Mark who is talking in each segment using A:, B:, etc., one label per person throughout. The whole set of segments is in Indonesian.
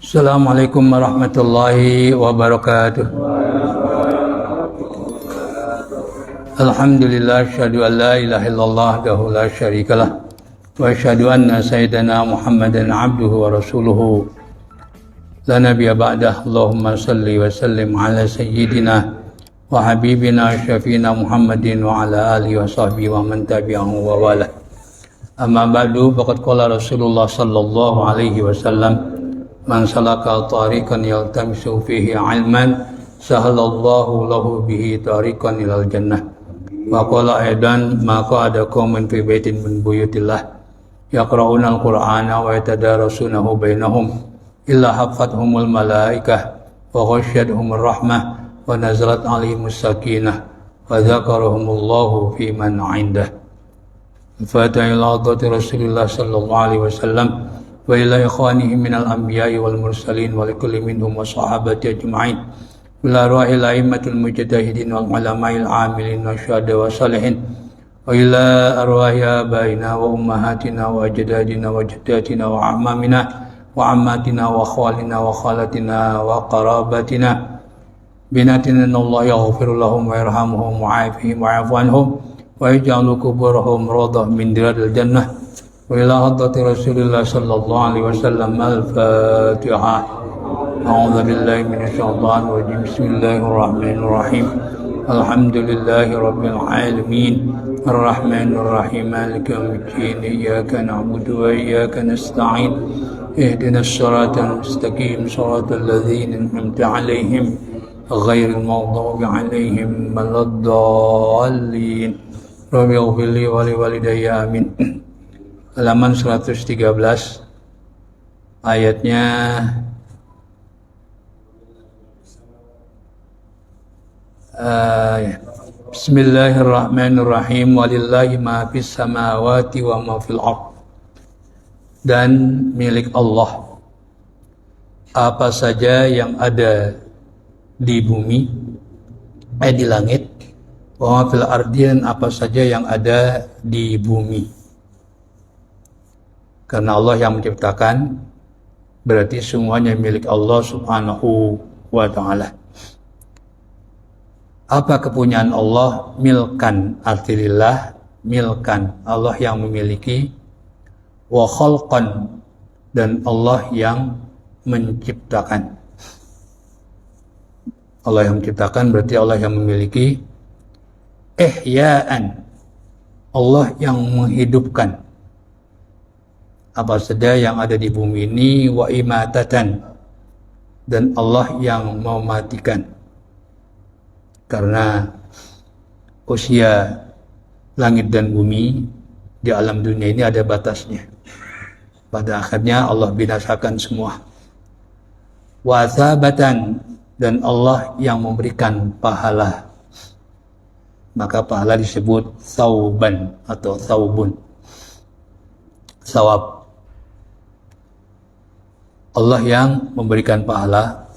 A: Assalamualaikum warahmatullahi wabarakatuh. Alhamdulillah, asyhadu an la ilaha illallah wahdahu la syarikalah wa asyhadu anna sayyidana Muhammadan abduhu wa rasuluhu la nabiyya ba'dah. Allahumma salli wa sallim ala sayyidina wa habibina syafiina Muhammadin wa ala alihi wa sahbihi wa man tabi'ahu wa wala. Amma ba'du, faqad qala Rasulullah sallallahu alaihi wasallam, man salaka tariqan yaltamisu fihi ilman sahalallahu lahu bihi tariqan ilal jannah. Wa qala aidan, ma qa'ada qaumun fi baitin min buyutillah yaqra'una al-Qur'ana wa yatadarasunahu bainahum illa haffathumul malaikah wa ghasyiyatuhumur rahmah wa nazalat 'alaihimus sakinah wa dzakarahumullahu fi man 'indah. Fatiha ila hadrat Rasulullah sallallahu alaihi wasallam wa ila ikhwanihi minal anbiya'i wal mursalin wa likulli minhum wa sahabati ajma'in ila ruhil a'immatul mujtahidin wal ulama'il 'amilin wa syuhada wa salihin wa ila arwahi abaina wa ummahatina wa ajdadina wa jaddatina wa ammamina wa ammatina wa khwalina wa khalatina wa qarabatina binatina Allah yaghfir lahum wa yarhamuhum wa 'afihim wa 'afu anhum wa yaj'al quburahum rawdah min riyadil jannah. Wa ila hadrati Rasulillah sallallahu alaihi wasallam. Al-Fatihah. A'udzu billahi minasy syaithanir rajim. Bismillahirrahmanirrahim. Alhamdulillahi rabbil alamin. Arrahmanir rahim. Maliki yaumiddin. Iyyaka na'budu wa iyyaka nasta'in. Ihdinas siratal mustaqim. Shiratal ladzina an'amta 'alaihim ghairil maghdubi 'alaihim waladdallin. Rabbi ighfirli wa li walidayya amin. Halaman 113 ayatnya Bismillahirrahmanirrahim. Walillahi ma fis samawati wa ma fil ardh. Dan milik Allah apa saja yang ada di bumi, di langit, wa ma fil ardi, dan apa saja yang ada di bumi. Karena Allah yang menciptakan, berarti semuanya milik Allah subhanahu wa ta'ala. Apa kepunyaan Allah? Milkan, artilillah, milkan, Allah yang memiliki. Wa khalqan, dan Allah yang menciptakan. Allah yang menciptakan berarti Allah yang memiliki. Ihya'an, Allah yang menghidupkan apa saja yang ada di bumi ini. Wa imatatan, dan Allah yang mematikan. Karena usia langit dan bumi di alam dunia ini ada batasnya. Pada akhirnya Allah binasakan semua. Wa tsabatan, dan Allah yang memberikan pahala. Maka pahala disebut tsauban atau tsaubun, sawab. Allah yang memberikan pahala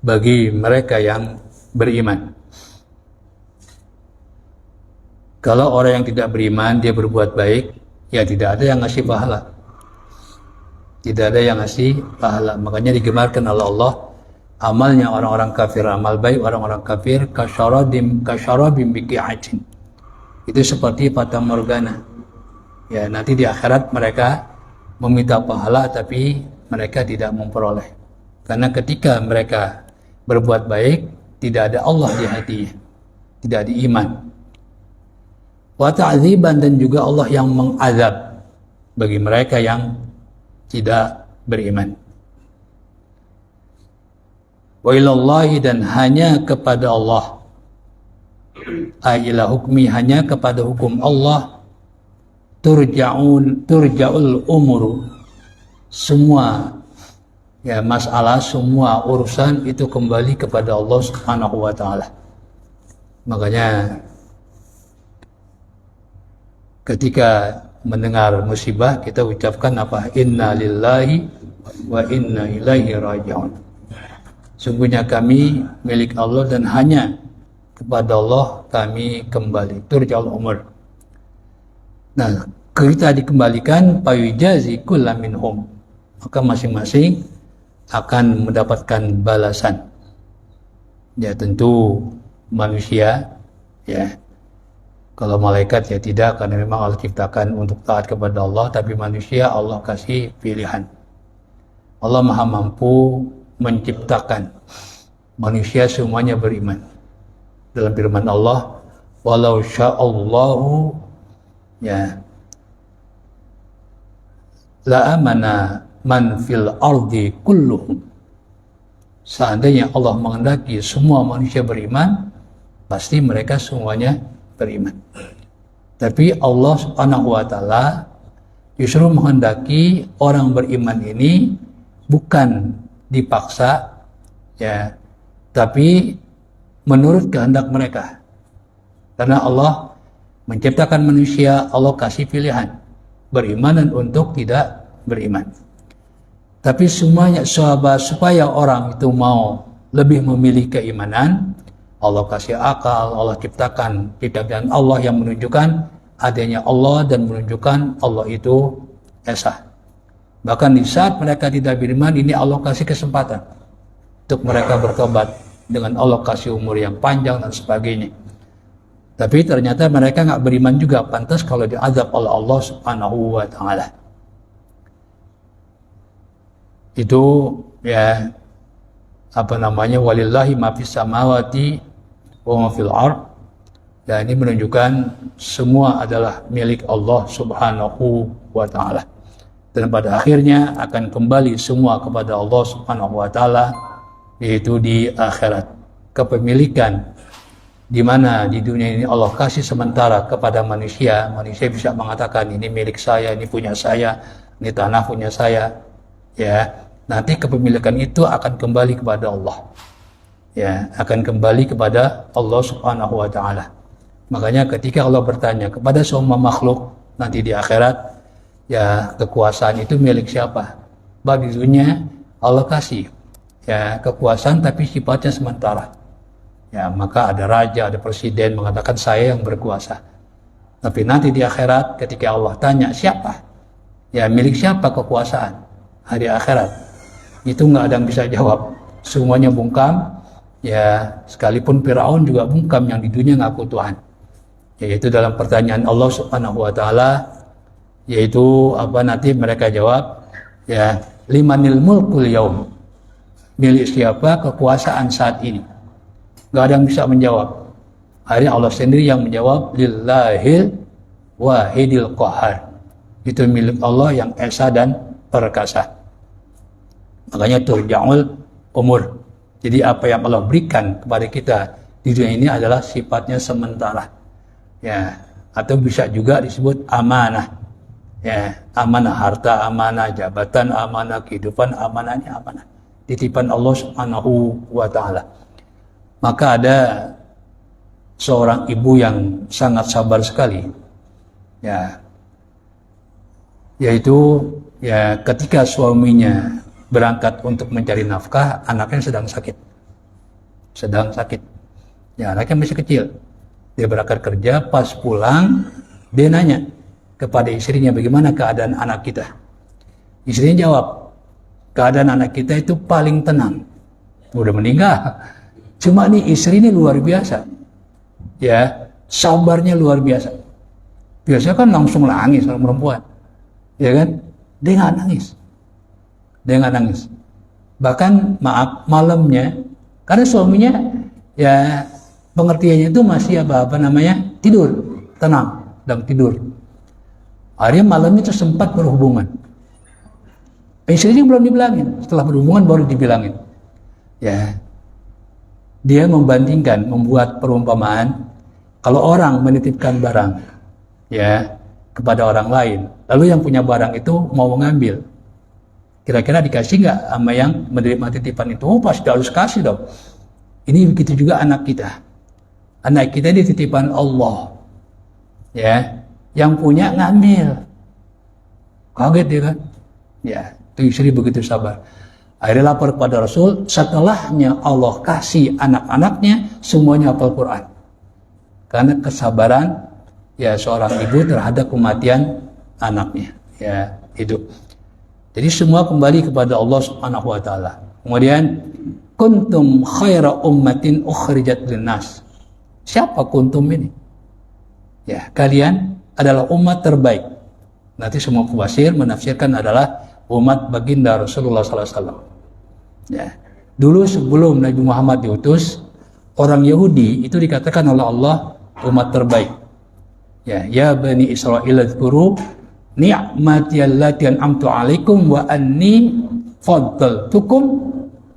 A: bagi mereka yang beriman. Kalau orang yang tidak beriman, dia berbuat baik, ya tidak ada yang ngasih pahala. Tidak ada yang ngasih pahala. Makanya digemarkan oleh Allah amalnya orang-orang kafir, amal baik orang-orang kafir, kasyarabim biqi'atin. Itu seperti fata morgana. Ya, nanti di akhirat mereka meminta pahala tapi mereka tidak memperoleh. Karena ketika mereka berbuat baik, tidak ada Allah di hatinya, tidak ada iman. Wa ta'dziban, dan juga Allah yang mengazab bagi mereka yang tidak beriman. Wa ilallahi, dan hanya kepada Allah, ila hukmi, hanya kepada hukum Allah, turja'ul umuru, semua ya masalah, semua urusan itu kembali kepada Allah subhanahu wa ta'ala. Makanya ketika mendengar musibah kita ucapkan apa? Inna lillahi wa inna ilaihi raji'un. Sungguhnya kami milik Allah dan hanya kepada Allah kami kembali. Turja'ul umur. Nah, kita dikembalikan payujazi kullaminhum, maka masing-masing akan mendapatkan balasan. Ya tentu manusia, ya kalau malaikat ya tidak, karena memang Allah ciptakan untuk taat kepada Allah, tapi manusia Allah kasih pilihan. Allah maha mampu menciptakan manusia semuanya beriman. Dalam firman Allah, walau sya'allahu ya la amana man fil ardi kulluhum. Seandainya Allah menghendaki semua manusia beriman, pasti mereka semuanya beriman. Tapi Allah Subhanahu wa taala justru menghendaki orang beriman ini bukan dipaksa, ya, tapi menurut kehendak mereka. Karena Allah menciptakan manusia, Allah kasih pilihan beriman dan untuk tidak beriman. Tapi semuanya supaya orang itu mau lebih memilih keimanan, Allah kasih akal, Allah ciptakan dan Allah yang menunjukkan adanya Allah dan menunjukkan Allah itu esa. Bahkan di saat mereka tidak beriman, ini Allah kasih kesempatan untuk mereka bertobat dengan Allah kasih umur yang panjang dan sebagainya. Tapi ternyata mereka nggak beriman juga, pantas kalau diazab oleh Allah Subhanahu wa taala. Itu ya walillahi ma fis samawati wa ma fil ard. Dan ini menunjukkan semua adalah milik Allah Subhanahu wa taala. Dan pada akhirnya akan kembali semua kepada Allah Subhanahu wa taala, yaitu di akhirat. Kepemilikan di mana di dunia ini Allah kasih sementara kepada manusia. Manusia bisa mengatakan ini milik saya, ini punya saya, ini tanah punya saya. Ya, nanti kepemilikan itu akan kembali kepada Allah. Ya, akan kembali kepada Allah Subhanahu wa taala. Makanya ketika Allah bertanya kepada semua makhluk nanti di akhirat, ya kekuasaan itu milik siapa? Bagi dunia Allah kasih ya kekuasaan tapi sifatnya sementara. Ya, maka ada raja, ada presiden mengatakan saya yang berkuasa. Tapi nanti di akhirat ketika Allah tanya siapa? Ya milik siapa kekuasaan? Hari akhirat itu nggak ada yang bisa jawab, semuanya bungkam. Ya sekalipun Firaun juga bungkam yang di dunia ngaku Tuhan. Yaitu dalam pertanyaan Allah Subhanahu wa taala, yaitu nanti mereka jawab ya limanil mulkul yaum, milik siapa kekuasaan saat ini? Gak ada yang bisa menjawab. Akhirnya Allah sendiri yang menjawab, lillahil wahidil qahar, itu milik Allah yang esa dan perkasa. Makanya turja'ul umur. Jadi apa yang Allah berikan kepada kita di dunia ini adalah sifatnya sementara. Ya, atau bisa juga disebut amanah. Ya, amanah harta, amanah jabatan, amanah kehidupan, amanahnya amanah. Titipan Allah Subhanahu wa taala. Maka ada seorang ibu yang sangat sabar sekali. Ya. Yaitu ya ketika suaminya berangkat untuk mencari nafkah, anaknya sedang sakit. Ya, anaknya masih kecil. Dia berangkat kerja, pas pulang dia nanya kepada istrinya bagaimana keadaan anak kita. Istrinya jawab, keadaan anak kita itu paling tenang. Udah meninggal. Cuma nih istri ini luar biasa. Ya, sabarnya luar biasa. Biasanya kan langsung nangis orang perempuan. Ya kan? Dia nggak nangis. Bahkan maaf malamnya, karena suaminya ya pengertiannya itu masih tidur, tenang, sedang tidur. Akhirnya malam itu sempat berhubungan. Istrinya belum dibilangin, setelah berhubungan baru dibilangin. Ya, dia membuat perumpamaan kalau orang menitipkan barang ya kepada orang lain, lalu yang punya barang itu mau mengambil, kira-kira dikasih nggak sama yang menerima titipan itu? Oh pasti harus kasih dong. Ini begitu juga anak kita. Anak kita dititipan Allah, ya, yang punya ngambil. Kaget dia kan? Ya, itu istri begitu sabar. Akhirnya lapor kepada Rasul, setelahnya Allah kasih anak-anaknya semuanya hafal Quran. Karena kesabaran ya seorang ibu terhadap kematian anaknya. Ya, itu. Jadi semua kembali kepada Allah Subhanahu wa taala. Kemudian kuntum khaira ummatin ukhrijat linnas. Siapa kuntum ini? Ya, kalian adalah umat terbaik. Nanti semua mufasir menafsirkan adalah umat baginda Rasulullah sallallahu alaihi wasallam. Ya. Dulu sebelum Nabi Muhammad diutus, orang Yahudi itu dikatakan oleh Allah umat terbaik. Ya Bani Israil dzkuru ni'mati allati an'amtu 'alaikum wa anni faddaltukum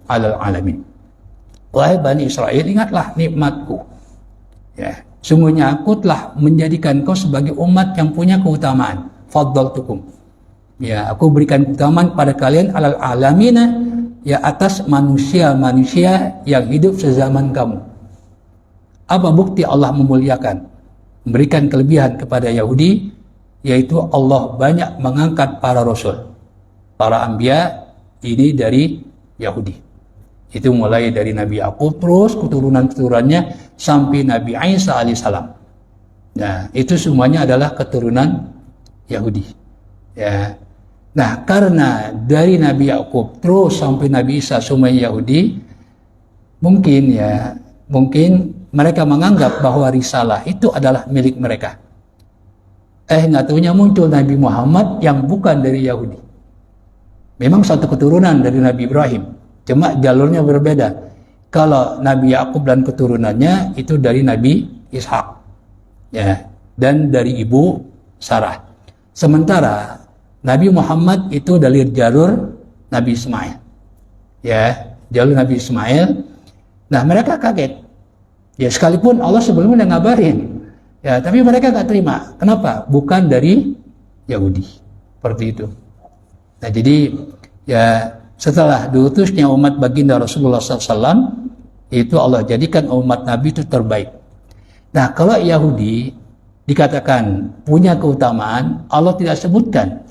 A: 'alal alamin. Wahai Bani Israil, ingatlah nikmatku. Ya, sungguhnya aku telah menjadikan kau sebagai umat yang punya keutamaan. Faddaltukum. Ya, aku berikan keutamaan pada kalian 'alal alamina, ya atas manusia-manusia yang hidup sezaman kamu. Apa bukti Allah memuliakan, memberikan kelebihan kepada Yahudi, yaitu Allah banyak mengangkat para rasul, para anbiya ini dari Yahudi. Itu mulai dari Nabi Yakub terus keturunan-keturunannya sampai Nabi Isa alaihissalam. Nah, itu semuanya adalah keturunan Yahudi. Ya. Nah, karena dari Nabi Yakub terus sampai Nabi Isa semuanya Yahudi, mungkin mereka menganggap bahwa risalah itu adalah milik mereka. Nggak tahunya muncul Nabi Muhammad yang bukan dari Yahudi. Memang satu keturunan dari Nabi Ibrahim, cuma jalurnya berbeda. Kalau Nabi Yakub dan keturunannya itu dari Nabi Ishak, ya, dan dari ibu Sarah. Sementara Nabi Muhammad itu dari jalur Nabi Ismail, ya, jalur Nabi Ismail. Nah, mereka kaget. Ya, sekalipun Allah sebelumnya udah ngabarin, ya, tapi mereka nggak terima. Kenapa? Bukan dari Yahudi. Seperti itu. Nah, jadi ya setelah diutusnya umat baginda Rasulullah SAW, itu Allah jadikan umat Nabi itu terbaik. Nah, kalau Yahudi dikatakan punya keutamaan, Allah tidak sebutkan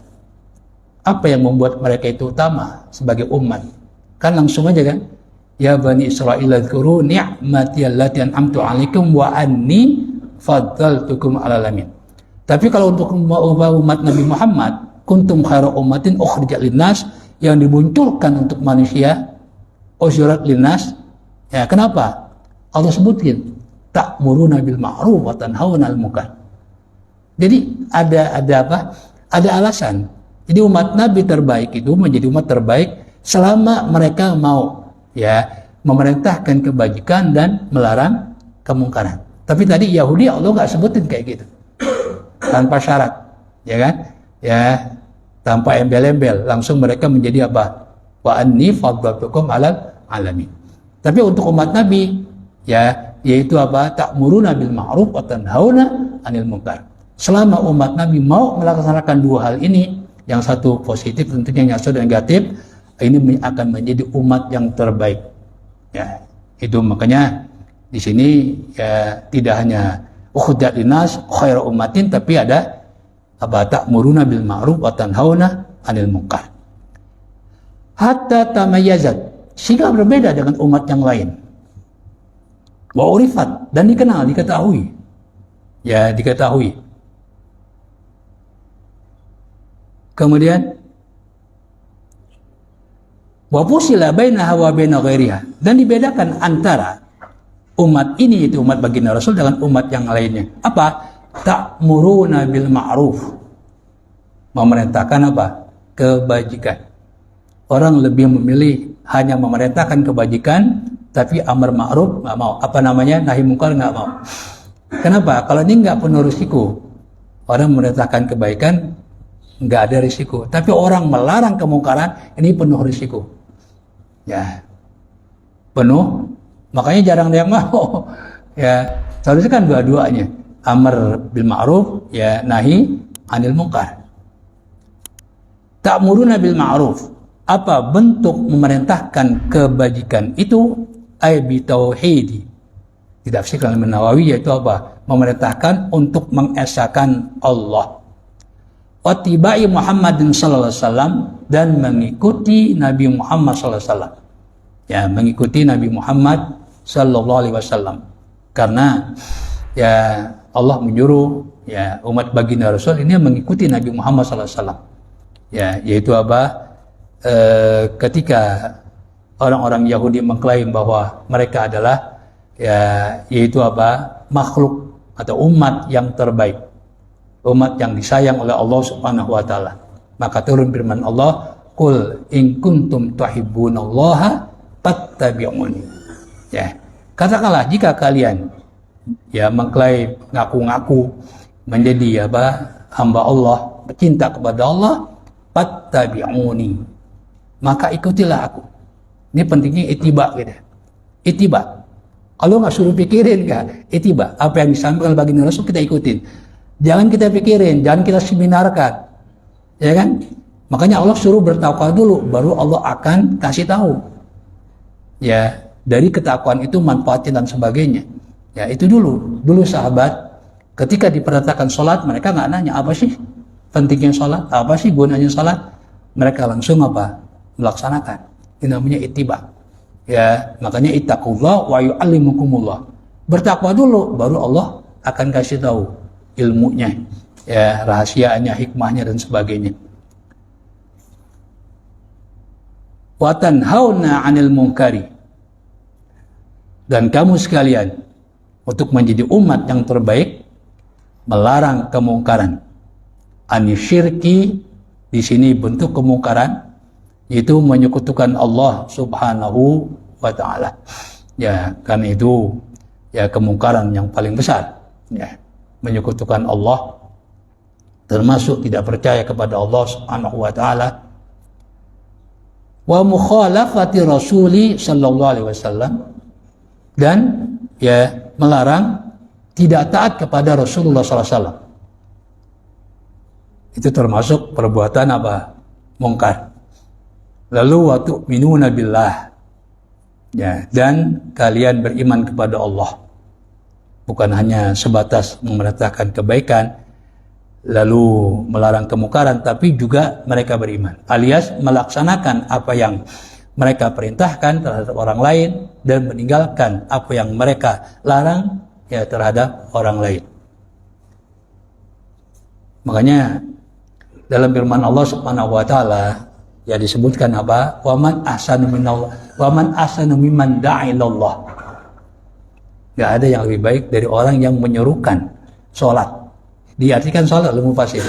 A: apa yang membuat mereka itu utama sebagai umat. Kan langsung aja kan, ya Bani Israil dzkuru ni'mati allati an'amtu 'alaikum wa anni faddaltukum 'alal alamin. Tapi kalau untuk umat Nabi Muhammad, kuntum khairu ummatin ukhrijat linnas, yang dimunculkan untuk manusia, usyurat linnas. Ya, kenapa? Allah sebutin ta'muruna bil ma'ruf wa tanhauna 'anil munkar. Jadi ada apa? Ada alasan. Jadi umat Nabi terbaik itu menjadi umat terbaik selama mereka mau, ya, memerintahkan kebajikan dan melarang kemungkaran. Tapi tadi Yahudi Allah nggak sebutin kayak gitu, tanpa syarat, ya kan? Ya, tanpa embel-embel, langsung mereka menjadi apa? Wa anni faddaltukum 'alal alamin. Tapi untuk umat Nabi, ya, yaitu apa? Ta'muruna bil ma'ruf wa tanhauna 'anil munkar. Selama umat Nabi mau melaksanakan dua hal ini, yang satu positif tentunya, yang satu negatif, ini akan menjadi umat yang terbaik. Ya, itu makanya di sini ya tidak hanya ukhrijat linnas khairu ummatin, tapi ada apa? Ta'muruna bil ma'ruf wa tanhauna 'anil munkar. Hatta tamayyazat, sehingga berbeda dengan umat yang lain. Wa urifat, dan dikenal, diketahui. Ya, diketahui. Kemudian wa fusila bainaha wa baina ghairiha, dan dibedakan antara umat ini, itu umat baginda Rasul, dengan umat yang lainnya. Apa? Ta'muruna bil ma'ruf, memerintahkan apa? Kebajikan. Orang lebih memilih hanya memerintahkan kebajikan, tapi amar ma'ruf nggak mau. Apa namanya? Nahi mungkar nggak mau. Kenapa? Kalau ini nggak penuh risiko. Orang memerintahkan kebaikan nggak ada risiko, tapi orang melarang kemungkaran ini penuh risiko. Ya, penuh. Makanya jarang ada yang mau. Ya, seharusnya kan dua-duanya, amar bil ma'ruf, ya, nahi anil munkar. Ta'muruna bil ma'ruf, apa bentuk memerintahkan kebajikan itu? Ay bi tauhidi. Ditafsirkan oleh Nawawi, yaitu apa? Memerintahkan untuk mengesahkan Allah. Wattiba'i Muhammadin sallallahu alaihi wasallam, dan mengikuti Nabi Muhammad sallallahu alaihi wasallam. Ya, mengikuti Nabi Muhammad sallallahu alaihi wasallam. Karena ya Allah menyuruh, ya, umat baginda Rasul ini mengikuti Nabi Muhammad sallallahu alaihi wasallam. Ya, yaitu apa? ketika orang-orang Yahudi mengklaim bahwa mereka adalah yaitu makhluk atau umat yang terbaik, umat yang disayang oleh Allah Subhanahu wa taala. Maka turun firman Allah, "Qul in kuntum tuhibbunallaha fattabi'uni." Ya, katakanlah jika kalian mengklaim ngaku-ngaku menjadi hamba Allah, cinta kepada Allah, fattabi'uni, maka ikutilah aku. Ini pentingnya itiba gitu. Itiba. Kalau nggak suruh pikirin nggak, itiba. Apa yang disampaikan baginda Rasul kita ikutin. Jangan kita pikirin, jangan kita seminarkan, ya kan? Makanya Allah suruh bertakwa dulu, baru Allah akan kasih tahu. Ya, dari ketakwaan itu manfaatnya dan sebagainya. Ya, itu dulu sahabat ketika diperintahkan sholat, mereka nggak nanya apa sih pentingnya sholat, apa sih gunanya sholat. Mereka langsung melaksanakan. Ini namanya ittiba. Ya, makanya ittaqullah wa yu'allimukumullah. Bertakwa dulu, baru Allah akan kasih tahu ilmunya, ya, rahasianya, hikmahnya dan sebagainya. Wa tanhauna 'anil munkari. Dan kamu sekalian untuk menjadi umat yang terbaik melarang kemungkaran. Anisyirki di sini bentuk kemungkaran itu menyekutukan Allah Subhanahu wa taala. Ya, karena itu kemungkaran yang paling besar. Ya, menyekutukan Allah, termasuk tidak percaya kepada Allah Subhanahu wa taala. Wa mukhalafati Rasuli sallallahu alaihi wasallam, dan melarang tidak taat kepada Rasulullah sallallahu alaihi wasallam. Itu termasuk perbuatan mungkar. Lalu wa tu'minuna billah, dan kalian beriman kepada Allah. Bukan hanya sebatas memerintahkan kebaikan lalu melarang kemungkaran, tapi juga mereka beriman, alias melaksanakan apa yang mereka perintahkan terhadap orang lain dan meninggalkan apa yang mereka larang terhadap orang lain. Makanya dalam firman Allah Subhanahu wa taala disebutkan wa man ahsanu minallah wa man ahsanu mimman da'a ilallah. Enggak ada yang lebih baik dari orang yang menyerukan salat. Diartikan salat oleh mufassir.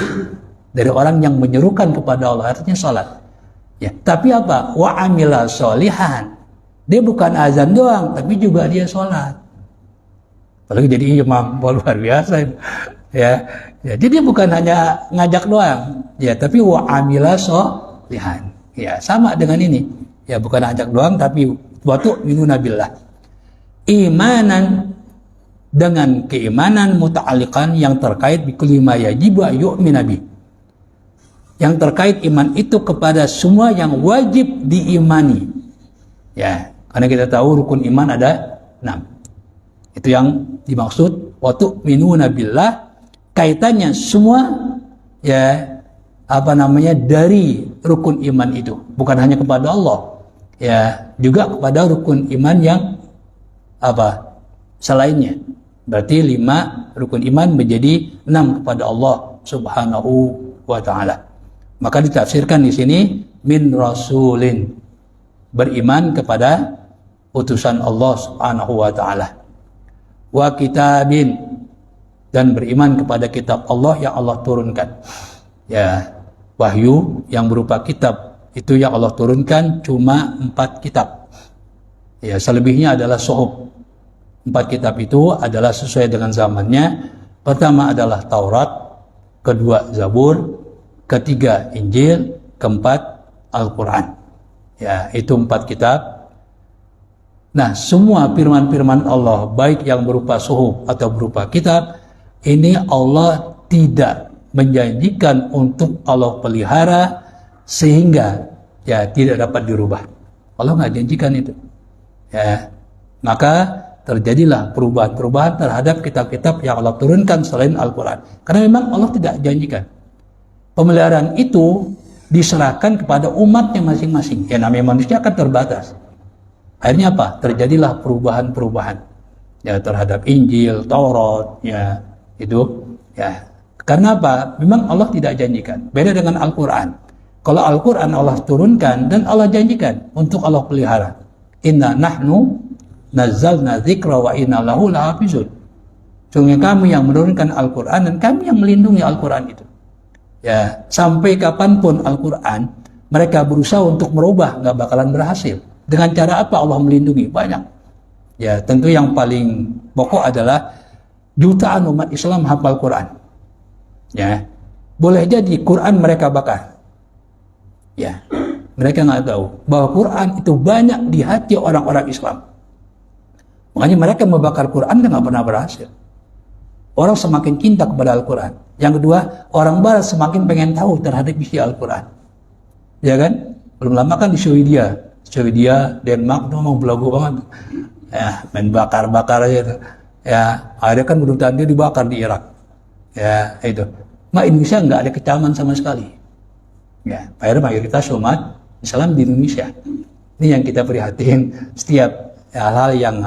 A: Dari orang yang menyerukan kepada Allah, artinya salat. Ya, tapi wa amila sholihan. Dia bukan azan doang, tapi juga dia salat. Apalagi jadi imam, luar biasa. Ya, jadi dia bukan hanya ngajak doang, tapi wa amila sholihan. Ya, sama dengan ini. Ya, bukan ajak doang, tapi wa tu'minuna billah. Imanan, dengan keimanan muta'alliqan yang terkait bikulli ma yajibu yu'mina bi. Yang terkait iman itu kepada semua yang wajib diimani. Ya, karena kita tahu rukun iman ada 6. Itu yang dimaksud wa tu'minuna billah, kaitannya semua dari rukun iman itu, bukan hanya kepada Allah, juga kepada rukun iman yang selainnya. Berarti 5 rukun iman menjadi 6 kepada Allah Subhanahu wa taala. Maka ditafsirkan di sini min rasulin, beriman kepada utusan Allah Subhanahu wa taala. Wa kitabin, dan beriman kepada kitab Allah yang Allah turunkan. Ya, wahyu yang berupa kitab itu yang Allah turunkan cuma 4 kitab. Ya, selebihnya adalah suhuf. 4 kitab itu adalah sesuai dengan zamannya. Pertama adalah Taurat, kedua Zabur, ketiga Injil, keempat Al-Quran. Ya, itu 4 kitab. Nah, semua firman-firman Allah, baik yang berupa suhuf atau berupa kitab, ini Allah tidak menjanjikan untuk Allah pelihara sehingga tidak dapat dirubah. Allah nggak janjikan itu. Ya, maka terjadilah perubahan-perubahan terhadap kitab-kitab yang Allah turunkan selain Al-Quran. Karena memang Allah tidak janjikan. Pemeliharaan itu diserahkan kepada umatnya masing-masing. Ya, namanya manusia akan terbatas. Akhirnya terjadilah perubahan-perubahan terhadap Injil, Taurat, itu. Karena memang Allah tidak janjikan. Beda dengan Al-Quran. Kalau Al-Quran Allah turunkan dan Allah janjikan untuk Allah pelihara. Inna nahnu nazzalna dzikra wa inna lahu lahafizun. Sungguh kami yang menurunkan Al-Quran dan kami yang melindungi Al-Quran itu. Ya, sampai kapanpun Al-Quran mereka berusaha untuk merubah, nggak bakalan berhasil. Dengan cara apa Allah melindungi? Banyak. Ya, tentu yang paling pokok adalah jutaan umat Islam hafal Quran. Ya, boleh jadi Quran mereka bakar. Ya, mereka nggak tahu bahwa Quran itu banyak di hati orang-orang Islam. Makanya mereka membakar Quran dan nggak pernah berhasil. Orang semakin cinta kepada Al-Quran. Yang kedua, orang Barat semakin pengen tahu terhadap isi Al-Quran. Ya kan? Belum lama kan di Swedia, Denmark itu memang belagu banget. Ya, main bakar-bakar aja itu. Ya, ada kan kedutaan dia dibakar di Irak. Ya, itu. Indonesia nggak ada kecaman sama sekali. Ya, mayoritas umat Islam di Indonesia. Ini yang kita prihatin. Setiap hal-hal yang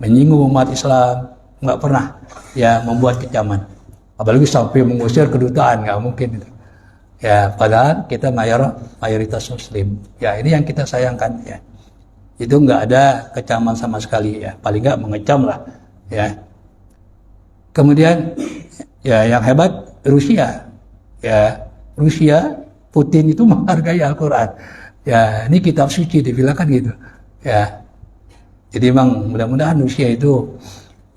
A: menyinggung umat Islam nggak pernah ya membuat kecaman. Apalagi sampai mengusir kedutaan, nggak mungkin itu. Ya, padahal kita mayoritas Muslim. Ya, ini yang kita sayangkan ya. Itu nggak ada kecaman sama sekali ya. Paling nggak mengecam lah ya. Kemudian ya yang hebat Rusia. Ya, Rusia Putin itu menghargai Al-Quran. Ya, ini kitab suci dibilangkan gitu. Ya. Jadi memang mudah-mudahan Rusia itu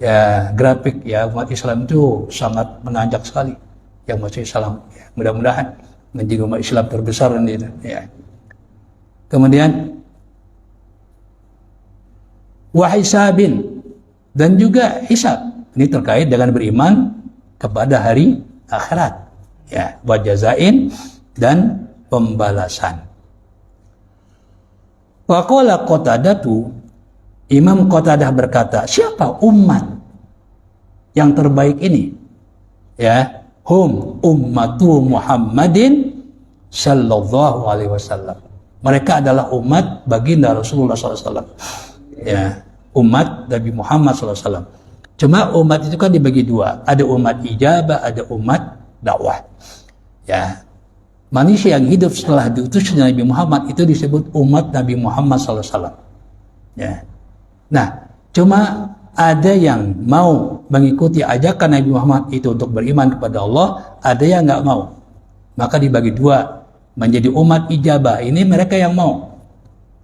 A: ya grafik ya umat Islam itu sangat menanjak sekali yang masuk Islam. Ya, mudah-mudahan menjadi umat Islam terbesar ini. Ya. Kemudian wahisabin dan juga hisab. Ini terkait dengan beriman kepada hari akhirat. Ya, wajazain dan pembalasan. Wa qala Qatadatu, Imam Qatadah berkata, siapa umat yang terbaik ini? Ya, hum ummatu Muhammadin sallallahu alaihi wasallam. Mereka adalah umat baginda Rasulullah SAW. Ya, umat Nabi Muhammad SAW. Cuma umat itu kan dibagi dua. Ada umat ijabah, ada umat dakwah. Ya, manusia yang hidup setelah diutusnya Nabi Muhammad itu disebut umat Nabi Muhammad SAW. Ya. Nah, cuma ada yang mau mengikuti ajakan Nabi Muhammad itu untuk beriman kepada Allah, ada yang nggak mau. Maka dibagi dua, menjadi umat ijabah. Ini mereka yang mau.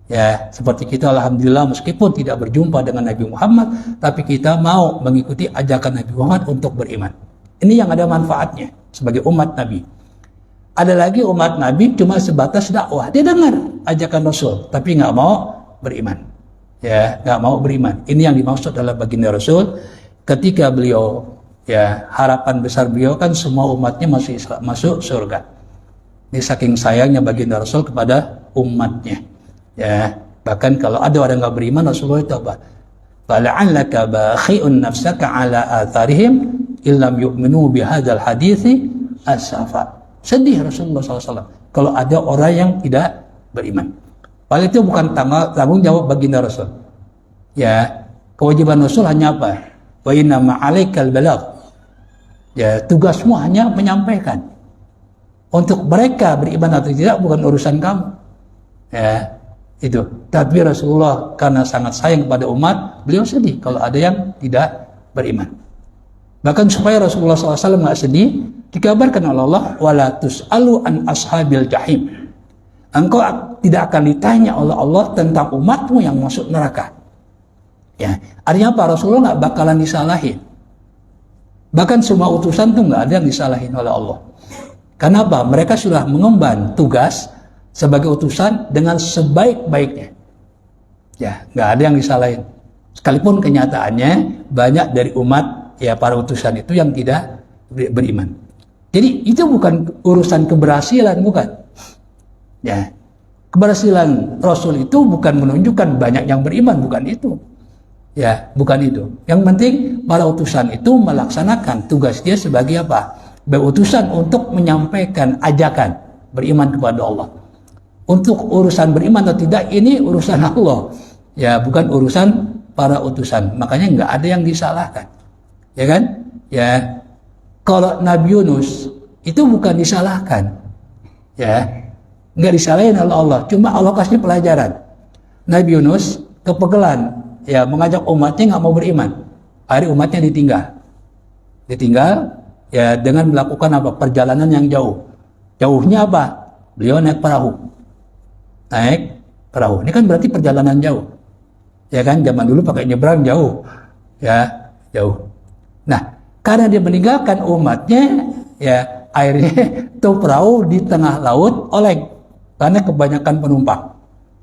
A: Ya, seperti kita alhamdulillah meskipun tidak berjumpa dengan Nabi Muhammad, tapi kita mau mengikuti ajakan Nabi Muhammad untuk beriman. Ini yang ada manfaatnya sebagai umat Nabi. Ada lagi umat Nabi cuma sebatas dakwah. Dia dengar ajakan Rasul, tapi nggak mau beriman. Ya, nggak mau beriman. Ini yang dimaksud adalah baginda Rasul. Ketika beliau, ya harapan besar beliau kan semua umatnya masuk surga. Ini saking sayangnya baginda Rasul kepada umatnya. Ya, bahkan kalau ada orang nggak beriman, Rasulullah itu apa? Fala'allaka bakhi'un nafsaka ala atharihim illam yu'minu bihadzal hadithi asafa. Sedih Rasulullah SAW kalau ada orang yang tidak beriman. Padahal itu bukan tanggung jawab baginda Rasul. Ya, kewajiban Rasul hanya apa? Wa inna ma'alaikal balagh. Ya, tugasmu hanya menyampaikan. Untuk mereka beriman atau tidak bukan urusan kamu. Ya, itu. Tapi Rasulullah karena sangat sayang kepada umat, beliau sedih kalau ada yang tidak beriman. Bahkan supaya Rasulullah SAW nggak sedih, dikabarkan oleh Allah, wala tus'alu an ashabil jahim. Engkau tidak akan ditanya oleh Allah tentang umatmu yang masuk neraka. Ya, artinya apa? Rasulullah nggak bakalan disalahin. Bahkan semua utusan tuh nggak ada yang disalahin oleh Allah. Kenapa? Mereka sudah mengemban tugas sebagai utusan dengan sebaik-baiknya. Ya, nggak ada yang disalahin. Sekalipun kenyataannya banyak dari umat ya para utusan itu yang tidak beriman. Jadi itu bukan urusan keberhasilan, bukan. Ya, keberhasilan Rasul itu bukan menunjukkan banyak yang beriman, bukan itu. Ya, bukan itu. Yang penting para utusan itu melaksanakan tugas dia sebagai apa? Berutusan untuk menyampaikan ajakan beriman kepada Allah. Untuk urusan beriman atau tidak ini urusan Allah. Ya, bukan urusan para utusan. Makanya nggak ada yang disalahkan. Ya kan? Ya. Kalau Nabi Yunus itu bukan disalahkan. Ya. nggak disalahin oleh Allah, cuma Allah kasih pelajaran. Nabi Yunus kepegelan, ya mengajak umatnya nggak mau beriman. Akhirnya umatnya ditinggal, ya dengan melakukan apa? Perjalanan yang jauh. Jauhnya apa? Beliau naik perahu. Ini kan berarti perjalanan jauh. Ya kan, zaman dulu pakai nyebrang jauh. Ya, jauh. Nah, karena dia meninggalkan umatnya, ya akhirnya tuh perahu di tengah laut oleng karena kebanyakan penumpang.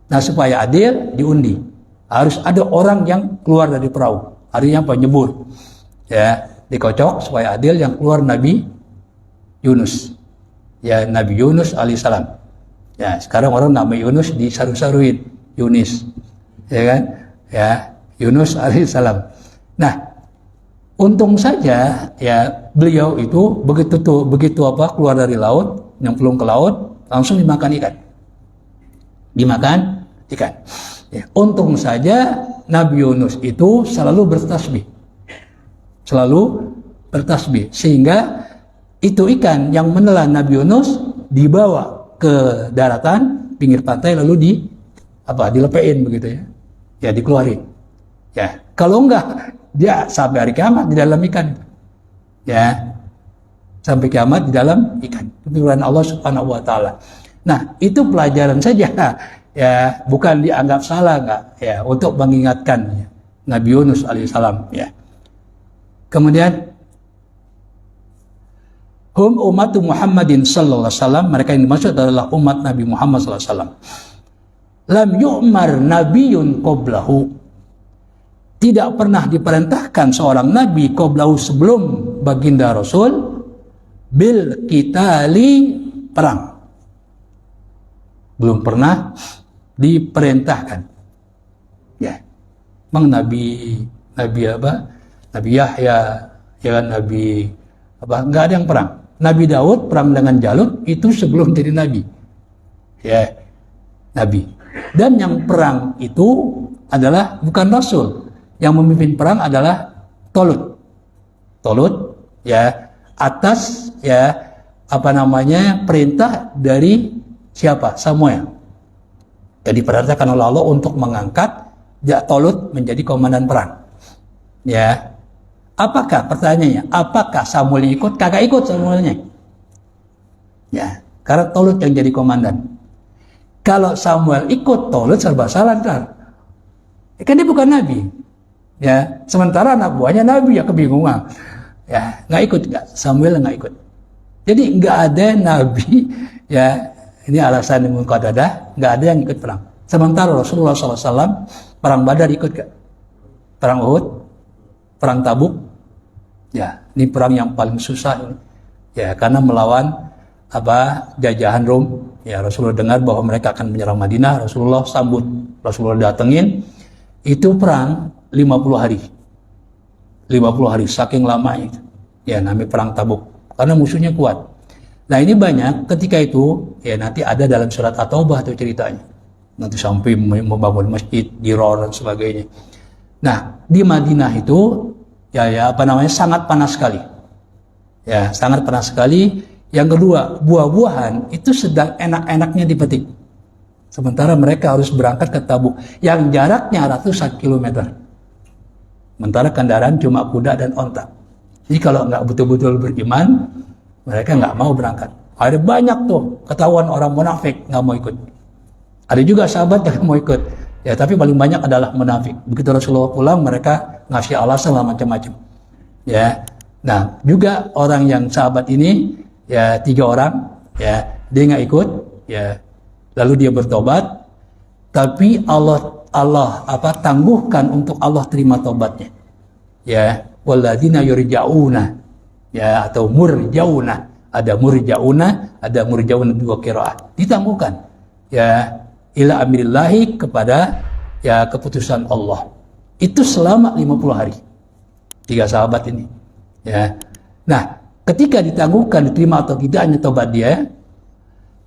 A: Nah, supaya adil diundi. Harus ada orang yang keluar dari perahu. Artinya apa? Nyebur. Ya, dikocok supaya adil yang keluar Nabi Yunus. Ya, Nabi Yunus alaihissalam. Ya, sekarang orang nama Yunus disaru-saruin, Yunis. Ya kan? Ya, Yunus alaihissalam. Nah, untung saja ya beliau itu begitu keluar dari laut, nyemplung ke laut, langsung dimakan ikan. Ya, untung saja Nabi Yunus itu selalu bertasbih, sehingga itu ikan yang menelan Nabi Yunus dibawa ke daratan pinggir pantai lalu dilepein begitu ya. Ya dikeluarin. Ya, kalau enggak dia sampai hari kiamat di dalam ikan. Ya. Sampai kiamat di dalam ikan. Firman Allah Subhanahu wa taala. Nah, itu pelajaran saja. Ya, bukan dianggap salah enggak ya, untuk mengingatkan ya, Nabi Yunus alaihissalam ya. Kemudian hum ummatu Muhammadin sallallahu alaihi wasallam, mereka yang dimaksud adalah umat Nabi Muhammad sallallahu alaihi wasallam. Lam yu'mar nabiyyun qablahu, tidak pernah diperintahkan seorang nabi qablahu sebelum baginda Rasul bil qitali, perang. Belum pernah diperintahkan. Ya. Nabi Yahya, ya kan, enggak ada yang perang. Nabi Daud perang dengan Jalut itu sebelum jadi nabi. Ya, nabi. Dan yang perang itu adalah bukan Rasul. Yang memimpin perang adalah Tolut, ya, atas ya perintah dari siapa? Samuel. Jadi diperintahkan oleh Allah untuk mengangkat Tolut menjadi komandan perang. Ya. Pertanyaannya, apakah Samuel ikut? Kagak ikut Samuelnya. Ya, karena Tolut yang jadi komandan. Kalau Samuel ikut, Tolut serba salah ntar. Kan dia bukan nabi. Ya, sementara anak buahnya nabi, ya kebingungan. Ya, nggak ikut, Samuel nggak ikut. Jadi nggak ada nabi, ya ini alasan yang muqaddadah, nggak ada yang ikut perang. Sementara Rasulullah SAW perang Badar ikut gak? Perang Uhud, perang Tabuk, ya ini perang yang paling susah ini. Ya, karena melawan jajahan Rom. Ya, Rasulullah dengar bahwa mereka akan menyerang Madinah, Rasulullah sambut, Rasulullah datengin. Itu perang 50 hari. 50 hari, saking lamanya itu. Ya, namanya perang Tabuk. Karena musuhnya kuat. Nah, ini banyak ketika itu, ya nanti ada dalam surat At-Taubah itu ceritanya. Nanti sampai membangun masjid, Diror dan sebagainya. Nah, di Madinah itu, sangat panas sekali. Ya, sangat panas sekali. Yang kedua, buah-buahan itu sedang enak-enaknya dipetik. Sementara mereka harus berangkat ke Tabuk yang jaraknya ratusan kilometer. Sementara kendaraan cuma kuda dan onta. Jadi kalau nggak betul-betul beriman, mereka nggak mau berangkat. Ada banyak tuh ketahuan orang munafik nggak mau ikut. Ada juga sahabat yang mau ikut. Ya, tapi paling banyak adalah munafik. Begitu Rasulullah pulang, mereka ngasih alasan lah macam-macam. Ya, nah juga orang yang sahabat ini, ya 3 orang, ya dia nggak ikut, ya lalu dia bertobat, tapi Allah tangguhkan untuk Allah terima tobatnya. Ya, walladzina yurja'una, ya atau murjauna, ada murjauna, ada murjauna 2 qiraah, ditangguhkan. Ya, ila amrillahi, kepada ya keputusan Allah. Itu selama 50 hari. 3 sahabat ini. Ya. Nah, ketika ditangguhkan, diterima atau tidaknya tobat dia,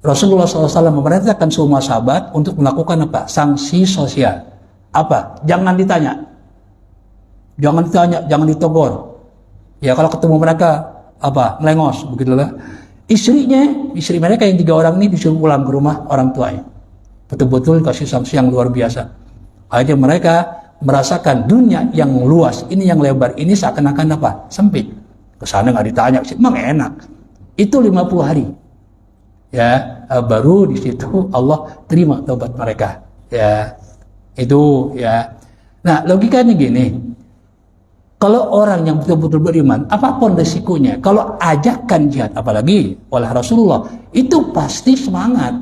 A: Rasulullah SAW memerintahkan semua sahabat untuk melakukan apa? Sanksi sosial. Apa? Jangan ditanya. Jangan ditegur. Ya, kalau ketemu mereka melengos begitulah. Istri mereka yang 3 orang ini disuruh pulang ke rumah orang tuanya. Betul-betul kasih sanksi yang luar biasa. Akhirnya mereka merasakan dunia yang luas, ini yang lebar, ini seakan-akan apa? Sempit. Kesana nggak ditanya, emang enak. Itu 50 hari. Ya, baru di situ Allah terima taubat mereka. Ya, itu ya. Nah, logikanya gini. Kalau orang yang betul-betul beriman, apapun resikonya, kalau ajakan jihad, apalagi oleh Rasulullah, itu pasti semangat.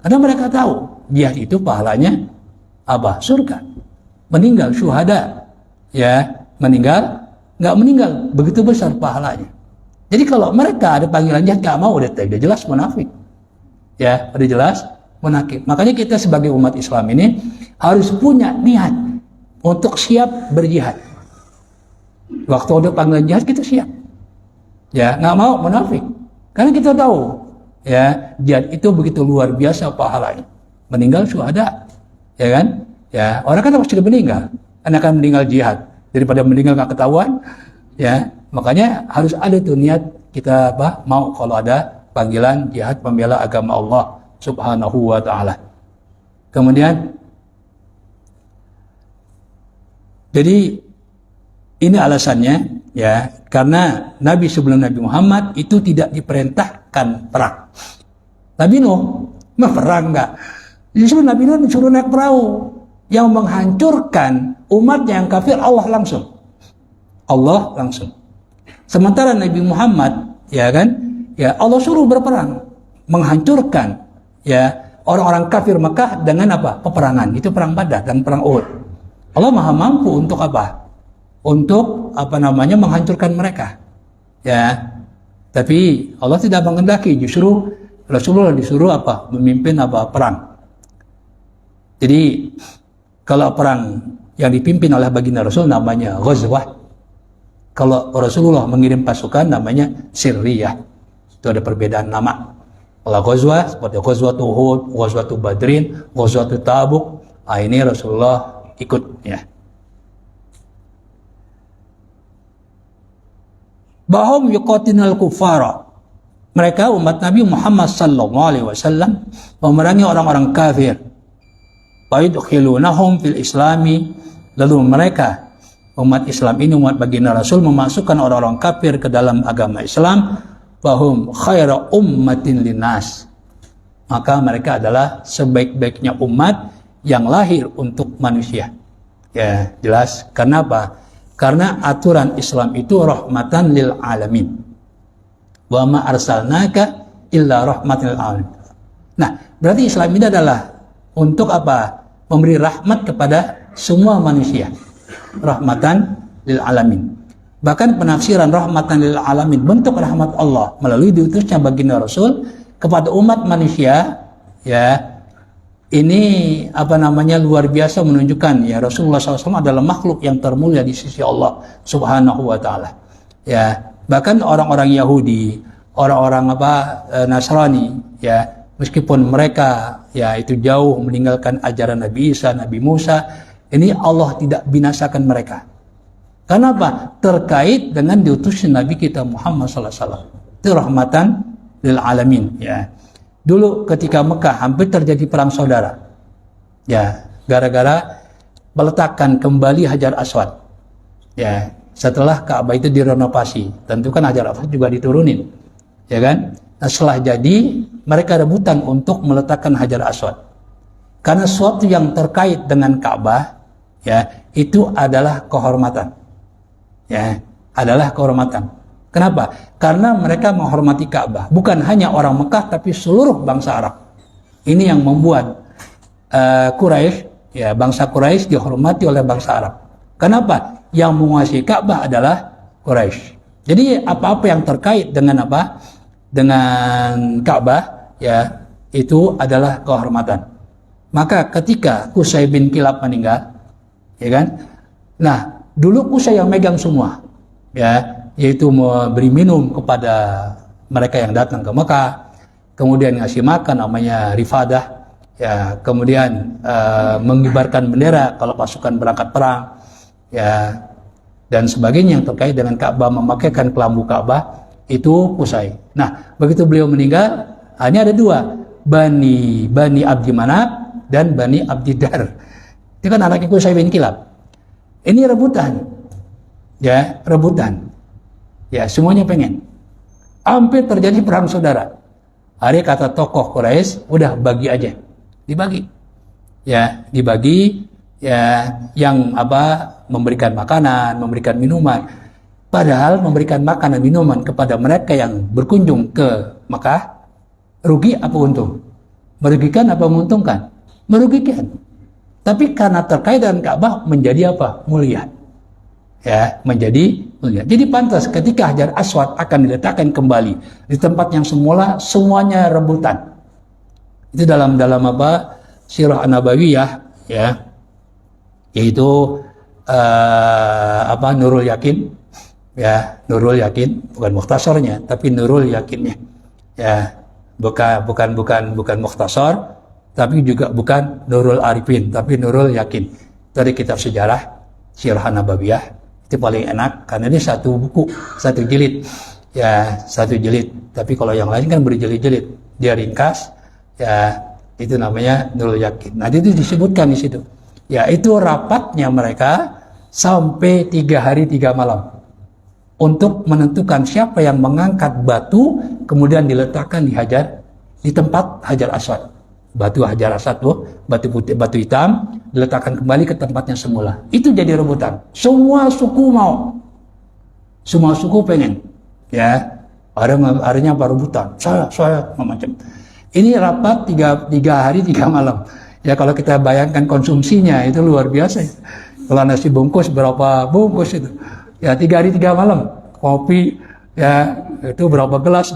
A: Karena mereka tahu, jihad itu pahalanya apa? Surga. Meninggal syuhada. Ya, meninggal, nggak meninggal, begitu besar pahalanya. Jadi kalau mereka ada panggilan jihad, nggak mau, udah jelas munafik. Ya, udah jelas munafik. Makanya kita sebagai umat Islam ini harus punya niat untuk siap berjihad. Waktu ada panggilan jihad kita siap. Ya, nggak mau munafik. Karena kita tahu, ya, jihad itu begitu luar biasa pahalanya. Meninggal syuhada, ya kan? Ya, orang kan pasti meninggal. Karena akan meninggal jihad daripada meninggal nggak ketahuan. Ya, makanya harus ada tuh niat kita mau kalau ada panggilan jihad membela agama Allah Subhanahu wa taala. Kemudian jadi ini alasannya, ya, karena Nabi sebelum Nabi Muhammad itu tidak diperintahkan perang. Nabi Nuh mah perang enggak. Justru Nabi Nuh disuruh naik perahu yang menghancurkan umat yang kafir Allah langsung. Allah langsung. Sementara Nabi Muhammad, ya kan, ya Allah suruh berperang, menghancurkan ya orang-orang kafir Mekah dengan apa? Peperangan. Itu perang Badar dan perang Uhud. Allah Maha mampu untuk apa? Untuk menghancurkan mereka. Ya. Tapi Allah tidak menghendaki, justru Rasulullah disuruh apa? Memimpin apa? Perang. Jadi kalau perang yang dipimpin oleh baginda Rasul namanya ghazwah. Kalau Rasulullah mengirim pasukan namanya sirriyah. Itu ada perbedaan nama. Kalau ghazwah seperti ghazwatul Uhud, ghazwatul Badrin, ghazwatul Tabuk, ini Rasulullah ikut, ya. Bahum yuqatilul kuffara. Mereka umat Nabi Muhammad sallallahu alaihi wasallam memerangi orang-orang kafir. Wa yudkhilunahum fil islami. Lalu mereka umat Islam ini, umat baginda Rasul, memasukkan orang-orang kafir ke dalam agama Islam. Bahum khaira ummatin linnas. Maka mereka adalah sebaik-baiknya umat yang lahir untuk manusia. Ya, jelas. Karena apa? Karena aturan Islam itu rahmatan lil alamin. Wa ma arsalnaka illa rahmatan lil alamin. Nah, berarti Islam ini adalah untuk apa? Memberi rahmat kepada semua manusia. Rahmatan lil alamin. Bahkan penafsiran rahmatan lil alamin, bentuk rahmat Allah melalui diutusnya baginda Rasul kepada umat manusia, ya. Ini luar biasa menunjukkan ya Rasulullah SAW adalah makhluk yang termulia di sisi Allah Subhanahu wa taala. Ya, bahkan orang-orang Yahudi, orang-orang Nasrani, ya, meskipun mereka ya itu jauh meninggalkan ajaran Nabi Isa, Nabi Musa, ini Allah tidak binasakan mereka. Kenapa? Terkait dengan diutusnya Nabi kita Muhammad SAW. Itu rahmatan lil alamin, ya. Dulu ketika Mekah hampir terjadi perang saudara. Ya, gara-gara meletakkan kembali Hajar Aswad. Ya, setelah Ka'bah itu direnovasi, tentu kan Hajar Aswad juga diturunin. Ya kan? Nah, setelah jadi, mereka rebutan untuk meletakkan Hajar Aswad. Karena sesuatu yang terkait dengan Ka'bah, ya, itu adalah kehormatan. Ya, adalah kehormatan. Kenapa? Karena mereka menghormati Ka'bah. Bukan hanya orang Mekah, tapi seluruh bangsa Arab. Ini yang membuat Quraisy, ya, bangsa Quraisy dihormati oleh bangsa Arab. Kenapa? Yang menguasai Ka'bah adalah Quraisy. Jadi apa-apa yang terkait dengan apa? Dengan Ka'bah, ya, itu adalah kehormatan. Maka ketika Qusay bin Kilab meninggal, ya kan? Nah, dulu Qusay yang megang semua, ya, yaitu memberi minum kepada mereka yang datang ke Mekah, kemudian ngasih makan namanya rifadah, ya, kemudian mengibarkan bendera kalau pasukan berangkat perang, ya, dan sebagainya yang terkait dengan Ka'bah, memakaikan kelambu Ka'bah, itu Qusay. Nah, begitu beliau meninggal, hanya ada dua, Bani Abdi Manaf dan Bani Abdiddar. Itu kan anaknya Qusay bin Kilab. Ini rebutan, ya rebutan, ya semuanya pengen. Hampir terjadi perang saudara. Hari kata tokoh Quraisy, udah bagi aja, dibagi, ya dibagi, ya yang memberikan makanan, memberikan minuman. Padahal memberikan makanan minuman kepada mereka yang berkunjung ke Makkah, rugi apa untung? Merugikan apa menguntungkan? Merugikan. Tapi karena terkait dengan Ka'bah menjadi apa? Mulia. Ya, menjadi mulia. Jadi pantas ketika Hajar Aswad akan diletakkan kembali di tempat yang semula, semuanya rebutan. Itu dalam Sirah An-Nabawiyah, ya. Yaitu Nurul Yakin. Ya, Nurul Yakin, bukan mukhtasarnya, tapi Nurul Yakinnya. Ya, bukan mukhtasar, tapi juga bukan Nurul Arifin, tapi Nurul Yakin. Dari kitab sejarah Sirah An-Nabawiyah, itu paling enak karena ini satu buku, satu jilid. Ya, satu jilid. Tapi kalau yang lain kan berjilid-jilid. Dia ringkas, ya itu namanya Nurul Yakin. Nah, itu disebutkan di situ. Ya, itu rapatnya mereka sampai 3 hari 3 malam untuk menentukan siapa yang mengangkat batu kemudian diletakkan di tempat Hajar Aswad. Batu Hajar Aswad tuh, batu putih, batu hitam diletakkan kembali ke tempatnya semula. Itu jadi rebutan. Semua suku mau. Semua suku pengen. Ya, harinya apa rebutan. Saya macam. Ini rapat 3 hari 3 malam. Ya, kalau kita bayangkan konsumsinya itu luar biasa. Kalau nasi bungkus berapa bungkus itu? Ya, 3 hari 3 malam. Kopi ya itu berapa gelas?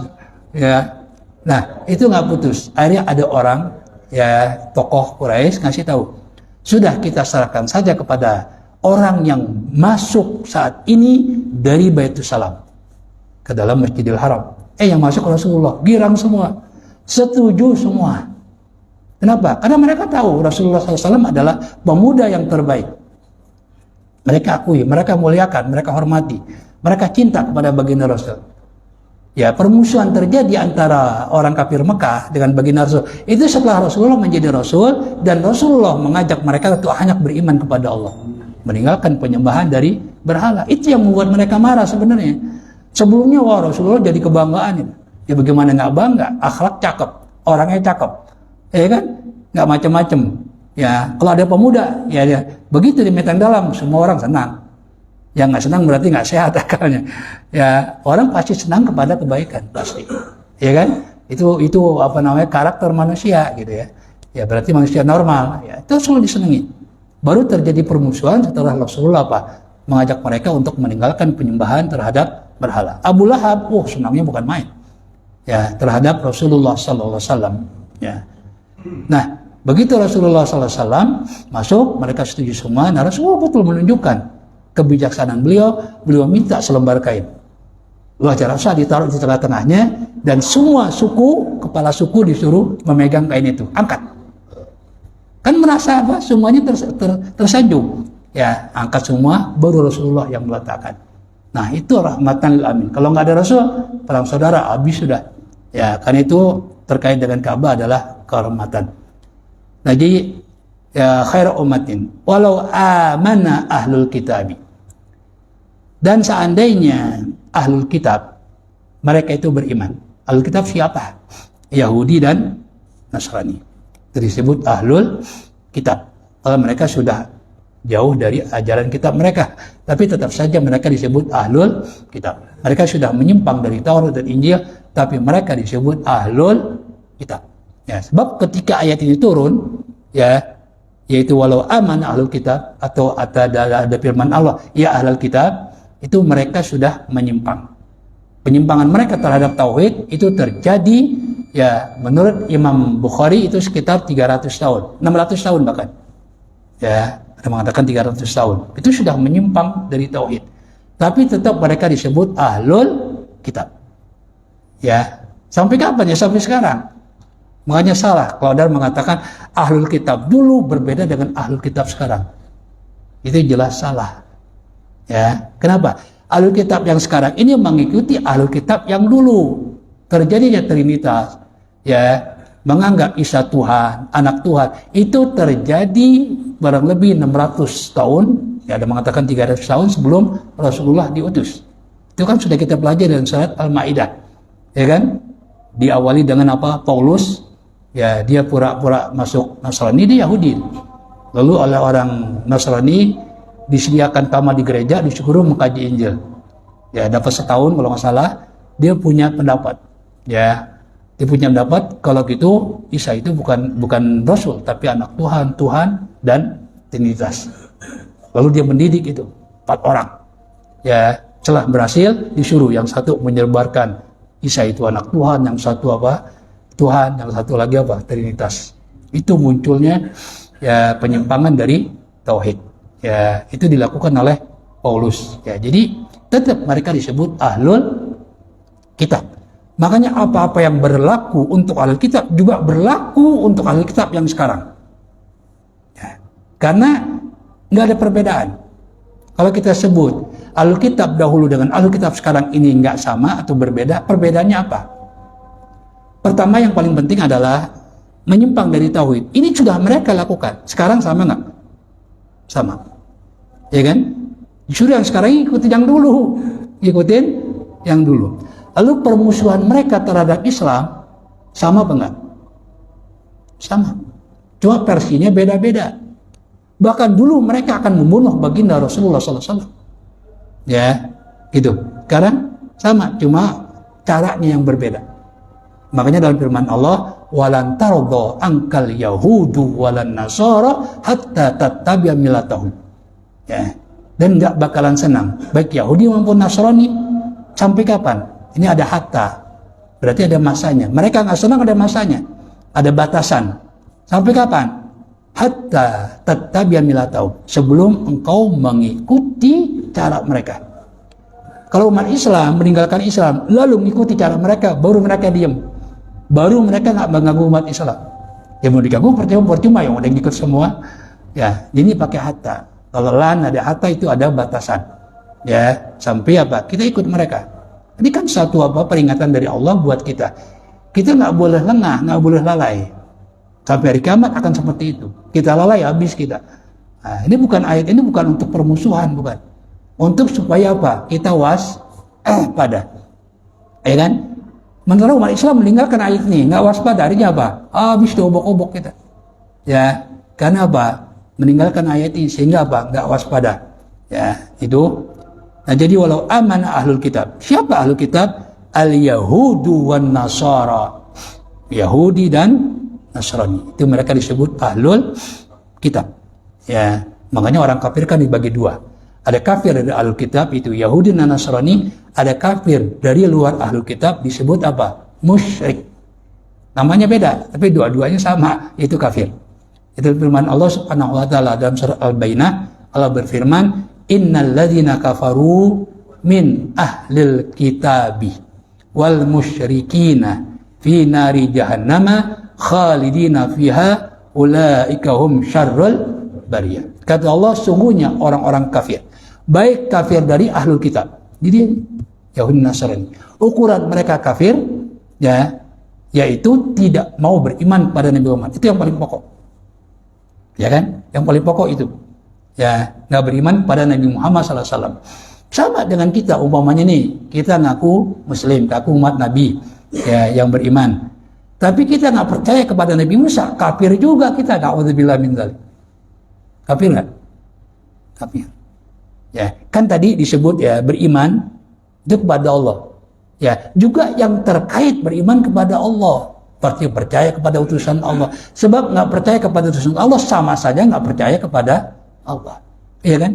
A: Ya. Nah, itu nggak putus. Akhirnya ada orang, ya tokoh Quraisy ngasih tahu, sudah kita serahkan saja kepada orang yang masuk saat ini dari Baitul Salam ke dalam Masjidil Haram. Yang masuk Rasulullah, girang semua, setuju semua. Kenapa? Karena mereka tahu Rasulullah SAW adalah pemuda yang terbaik. Mereka akui, mereka muliakan, mereka hormati, mereka cinta kepada baginda Rasul. Ya, permusuhan terjadi antara orang kafir Mekah dengan baginda Rasul. Itu setelah Rasulullah menjadi Rasul dan Rasulullah mengajak mereka untuk hanya beriman kepada Allah, meninggalkan penyembahan dari berhala. Itu yang membuat mereka marah sebenarnya. Sebelumnya Rasulullah jadi kebanggaan. Ya bagaimana nggak bangga? Akhlak cakep, orangnya cakep, ya kan? Nggak macam-macam. Ya, kalau ada pemuda, ya begitu di Medan Dalam, semua orang senang. Yang nggak senang berarti nggak sehat akalnya. Ya, orang pasti senang kepada kebaikan, pasti. Ya kan? Itu karakter manusia gitu ya. Ya berarti manusia normal. Ya, itu selalu disenangi. Baru terjadi permusuhan setelah Rasulullah mengajak mereka untuk meninggalkan penyembahan terhadap berhala. Abu Lahab, senangnya bukan main. Ya, terhadap Rasulullah SAW. Ya. Nah, begitu Rasulullah SAW masuk, mereka setuju semua. Nah, Rasulullah betul menunjukkan kebijaksanaan beliau minta selembar kain. Hajar Aswad ditaruh di tengah-tengahnya dan semua kepala suku disuruh memegang kain itu, angkat. Kan merasa semuanya tersanjung. Ya, angkat semua, baru Rasulullah yang meletakkan. Nah, itu rahmatan lil alamin. Kalau nggak ada Rasul, perang saudara habis sudah. Ya, karena itu terkait dengan Ka'bah adalah kehormatan. Nah, jadi ya khairu ummatin walau amana ahlul kitabi. Dan seandainya ahlul kitab mereka itu beriman. Ahlul kitab siapa? Yahudi dan Nasrani. Disebut ahlul kitab. Kalau mereka sudah jauh dari ajaran kitab mereka, tapi tetap saja mereka disebut ahlul kitab. Mereka sudah menyimpang dari Taurat dan Injil, tapi mereka disebut ahlul kitab. Ya, sebab ketika ayat ini turun, ya, yaitu walau aman ahlul kitab, atau ada firman Allah, ya ahlul kitab, itu mereka sudah menyimpang. Penyimpangan mereka terhadap tauhid itu terjadi, ya, menurut Imam Bukhari itu sekitar 300 tahun, 600 tahun bahkan. Ya, ada mengatakan 300 tahun. Itu sudah menyimpang dari tauhid. Tapi tetap mereka disebut ahlul kitab. Ya, sampai kapan ya? Sampai sekarang. Makanya salah kalau ada mengatakan ahlul kitab dulu berbeda dengan ahlul kitab sekarang. Itu jelas salah. Ya, kenapa? Ahlul kitab yang sekarang ini mengikuti ahlul kitab yang dulu. Terjadinya Trinitas, ya, menganggap Isa Tuhan, anak Tuhan, itu terjadi barang lebih 600 tahun, ya, ada mengatakan 300 tahun sebelum Rasulullah diutus. Itu kan sudah kita pelajari dalam surat Al-Maidah, ya kan? Diawali dengan apa? Paulus, ya, dia pura-pura masuk Nasrani, dia Yahudi. Lalu oleh orang Nasrani disediakan kamar di gereja, disuruh mengkaji Injil. Ya, dapat setahun kalau nggak salah, dia punya pendapat. Ya, dia punya pendapat kalau gitu Isa itu bukan Rasul, tapi anak Tuhan dan Trinitas. Lalu dia mendidik itu 4 orang. Ya, setelah berhasil disuruh yang satu menyebarkan Isa itu anak Tuhan, yang satu apa? Tuhan, yang satu lagi apa? Trinitas. Itu munculnya ya penyimpangan dari tauhid. Ya, itu dilakukan oleh Paulus. Ya, jadi tetap mereka disebut ahlul kitab. Makanya apa-apa yang berlaku untuk ahlul kitab juga berlaku untuk ahlul kitab yang sekarang. Ya, karena nggak ada perbedaan. Kalau kita sebut ahlul kitab dahulu dengan ahlul kitab sekarang ini nggak sama atau berbeda, perbedaannya apa? Pertama yang paling penting adalah menyimpang dari tauhid. Ini sudah mereka lakukan. Sekarang sama nggak? Sama. Ya kan? Justru yang sekarang ikutin yang dulu. Ikutin yang dulu. Lalu permusuhan mereka terhadap Islam sama apa enggak? Sama. Cuma versinya beda-beda. Bahkan dulu mereka akan membunuh baginda Rasulullah SAW. Ya, gitu. Sekarang sama, cuma caranya yang berbeda. Makanya dalam firman Allah, walan tarda ankal yahudu walan nasara hatta tattabi'a millatahum. Ya. Dan enggak bakalan senang baik Yahudi maupun Nasrani sampai kapan? Ini ada hatta. Berarti ada masanya. Mereka enggak senang, ada masanya. Ada batasan. Sampai kapan? Hatta tattabi'a millatahum. Sebelum engkau mengikuti cara mereka. Kalau umat Islam meninggalkan Islam lalu mengikuti cara mereka, baru mereka diam. Baru mereka nggak mengganggu umat Islam. Ya mau diganggu percuma yang udah ngikut semua. Ya, ini pakai hatta. Kalau lan ada hatta itu ada batasan. Ya, sampai apa? Kita ikut mereka. Ini kan satu apa peringatan dari Allah buat kita. Kita nggak boleh lengah, nggak boleh lalai. Sampai hari kiamat akan seperti itu. Kita lalai habis kita. Nah, ini bukan ayat ini bukan untuk permusuhan, bukan. Untuk supaya apa? Kita pada. Ya kan? Sementara umat Islam meninggalkan ayat ini, nggak waspada, artinya apa? Habis diobok-obok kita. Ya, karena apa? Meninggalkan ayat ini sehingga apa? Nggak waspada. Ya, itu. Nah, jadi walau aman ahlul kitab. Siapa ahlul kitab? Al-Yahudu wan Nasara. Yahudi dan Nasrani. Itu mereka disebut ahlul kitab. Ya, makanya orang kafir kan dibagi dua. Ada kafir dari ahlul kitab itu Yahudi dan Nasrani, ada kafir dari luar ahlul kitab disebut apa? Musyrik. Namanya beda, tapi dua-duanya sama, itu kafir. Itu firman Allah Subhanahu wa taala dalam surah Al-Baqarah. Allah berfirman, "Innal ladzina kafaru min ahlil kitabi wal musyrikina fi nari jahannama khalidina fiha ulaika hum syarrul bariyah." Kata Allah, sungguhnya orang-orang kafir, baik kafir dari ahlul kitab, jadi Yahudi Nasrani, ukuran mereka kafir, ya, yaitu tidak mau beriman pada Nabi Muhammad. Itu yang paling pokok, ya kan? Yang paling pokok itu, ya, nggak beriman pada Nabi Muhammad SAW. Sama dengan kita, umpamanya nih, kita ngaku Muslim, ngaku umat Nabi, ya, yang beriman, tapi kita nggak percaya kepada Nabi Musa, kafir juga kita. Na'udzubillah min dzalik. Kafir nggak? Kafir. Ya, kan tadi disebut ya beriman itu kepada Allah. Ya, juga yang terkait beriman kepada Allah, berarti percaya kepada utusan Allah. Sebab nggak percaya kepada utusan Allah sama saja nggak percaya kepada Allah. Iya kan?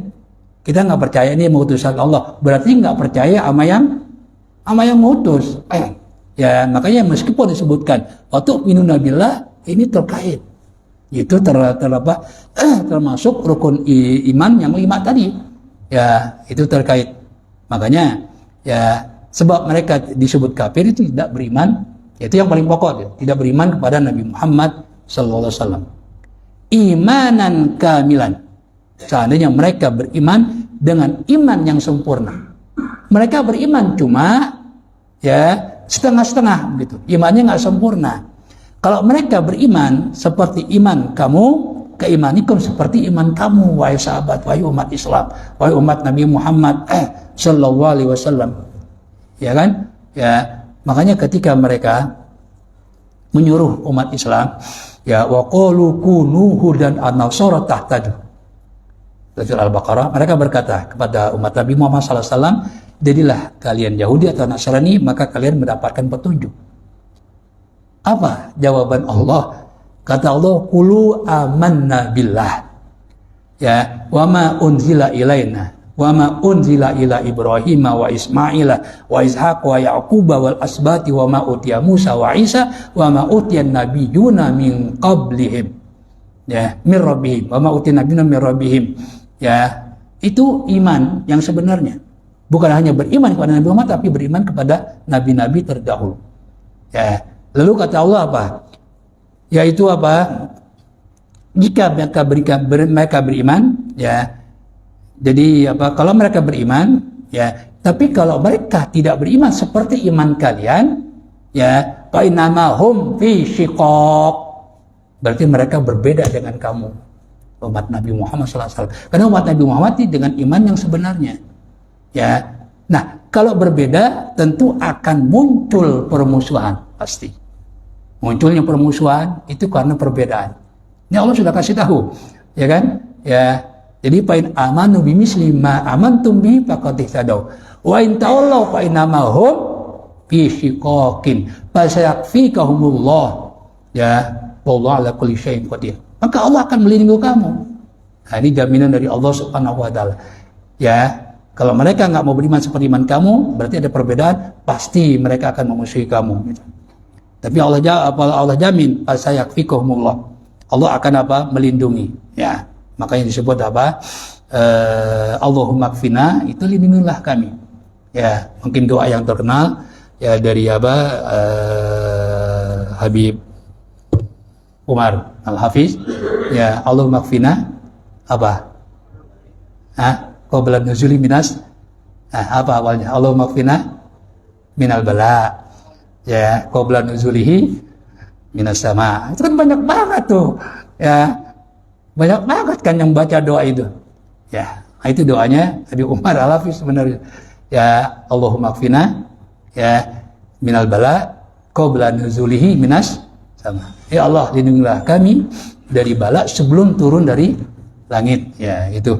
A: Kita nggak percaya ini utusan Allah, berarti nggak percaya sama yang mengutus. Ya, makanya meskipun disebutkan waktu minun nabilah ini terkait. Itu termasuk rukun iman yang 5 tadi. Ya, itu terkait. Makanya ya sebab mereka disebut kafir itu tidak beriman, itu yang paling pokok ya, tidak beriman kepada Nabi Muhammad sallallahu alaihi wasallam. Imanan kamilan. Seandainya mereka beriman dengan iman yang sempurna. Mereka beriman cuma ya setengah-setengah gitu. Imannya nggak sempurna. Kalau mereka beriman seperti iman kamu, keimanikum seperti iman kamu, wahai sahabat, wahai umat Islam, wahai umat Nabi Muhammad sallallahu alaihi wasallam. Ya kan? Ya, makanya ketika mereka menyuruh umat Islam, ya waqalu kunu hudan an-nasara tahtadu. Surah Al-Baqarah, mereka berkata kepada umat Nabi Muhammad SAW, jadilah kalian Yahudi atau Nasrani, maka kalian mendapatkan petunjuk. Apa jawaban Allah? Kata Allah, qulu amanna billah. Ya, wa ma unzila ilaina, wa ma unzila ila Ibrahim wa Ismaila wa Ishaq wa Yaquba wal asbati wa ma utiya Musa wa Isa wa ma utiya nabiyyuna min qablihim. Ya, min rabbihim, wa ma utiya nabiyyuna min rabbihim. Ya, itu iman yang sebenarnya. Bukan hanya beriman kepada Nabi Muhammad, tapi beriman kepada nabi-nabi terdahulu. Ya, lalu kata Allah apa? Yaitu apa? Jika mereka beriman, ya. Jadi apa? Kalau mereka beriman, ya. Tapi kalau mereka tidak beriman seperti iman kalian, ya, fa innamahum fi syiqaq. Berarti mereka berbeda dengan kamu, umat Nabi Muhammad SAW. Karena umat Nabi Muhammad ini dengan iman yang sebenarnya. Ya, nah kalau berbeda tentu akan muncul permusuhan pasti. Munculnya permusuhan itu karena perbedaan. Ini Allah sudah kasih tahu, ya kan? Ya, jadi fa in amanu bimisli ma amantum bi faqad ihtadaw. Wa in tawallaw fa innamahum fi syiqaqin fa sayakfikahumullah. Ya, wallahu ala kulli syai'in qadir. Maka Allah akan melindungi kamu. Nah, ini jaminan dari Allah Subhanahu wa taala. Ya, kalau mereka nggak mau beriman seperti iman kamu, berarti ada perbedaan, pasti mereka akan memusuhi kamu gitu. Tapi Allah jamin, fasayakfikumullah. Allah akan apa? Melindungi. Ya, makanya disebut apa? Allahumma kfina, itu lindungilah kami. Ya, mungkin doa yang terkenal ya dari apa? Habib Umar Al-Hafiz, ya Allahumma kfina apa? Qabla nuzuli minas, apa awalnya? Allahumma kfina minal bala, ya qabla nuzulihi minas sama. Itu kan banyak banget tuh, ya banyak banget kan yang baca doa itu. Ya, itu doanya Habib Umar Al-Hafiz sebenarnya. Ya Allahumma kfina, ya minal bala qabla nuzulihi minas sama. Ya Allah, lindungilah kami dari bala sebelum turun dari langit. Ya, itu.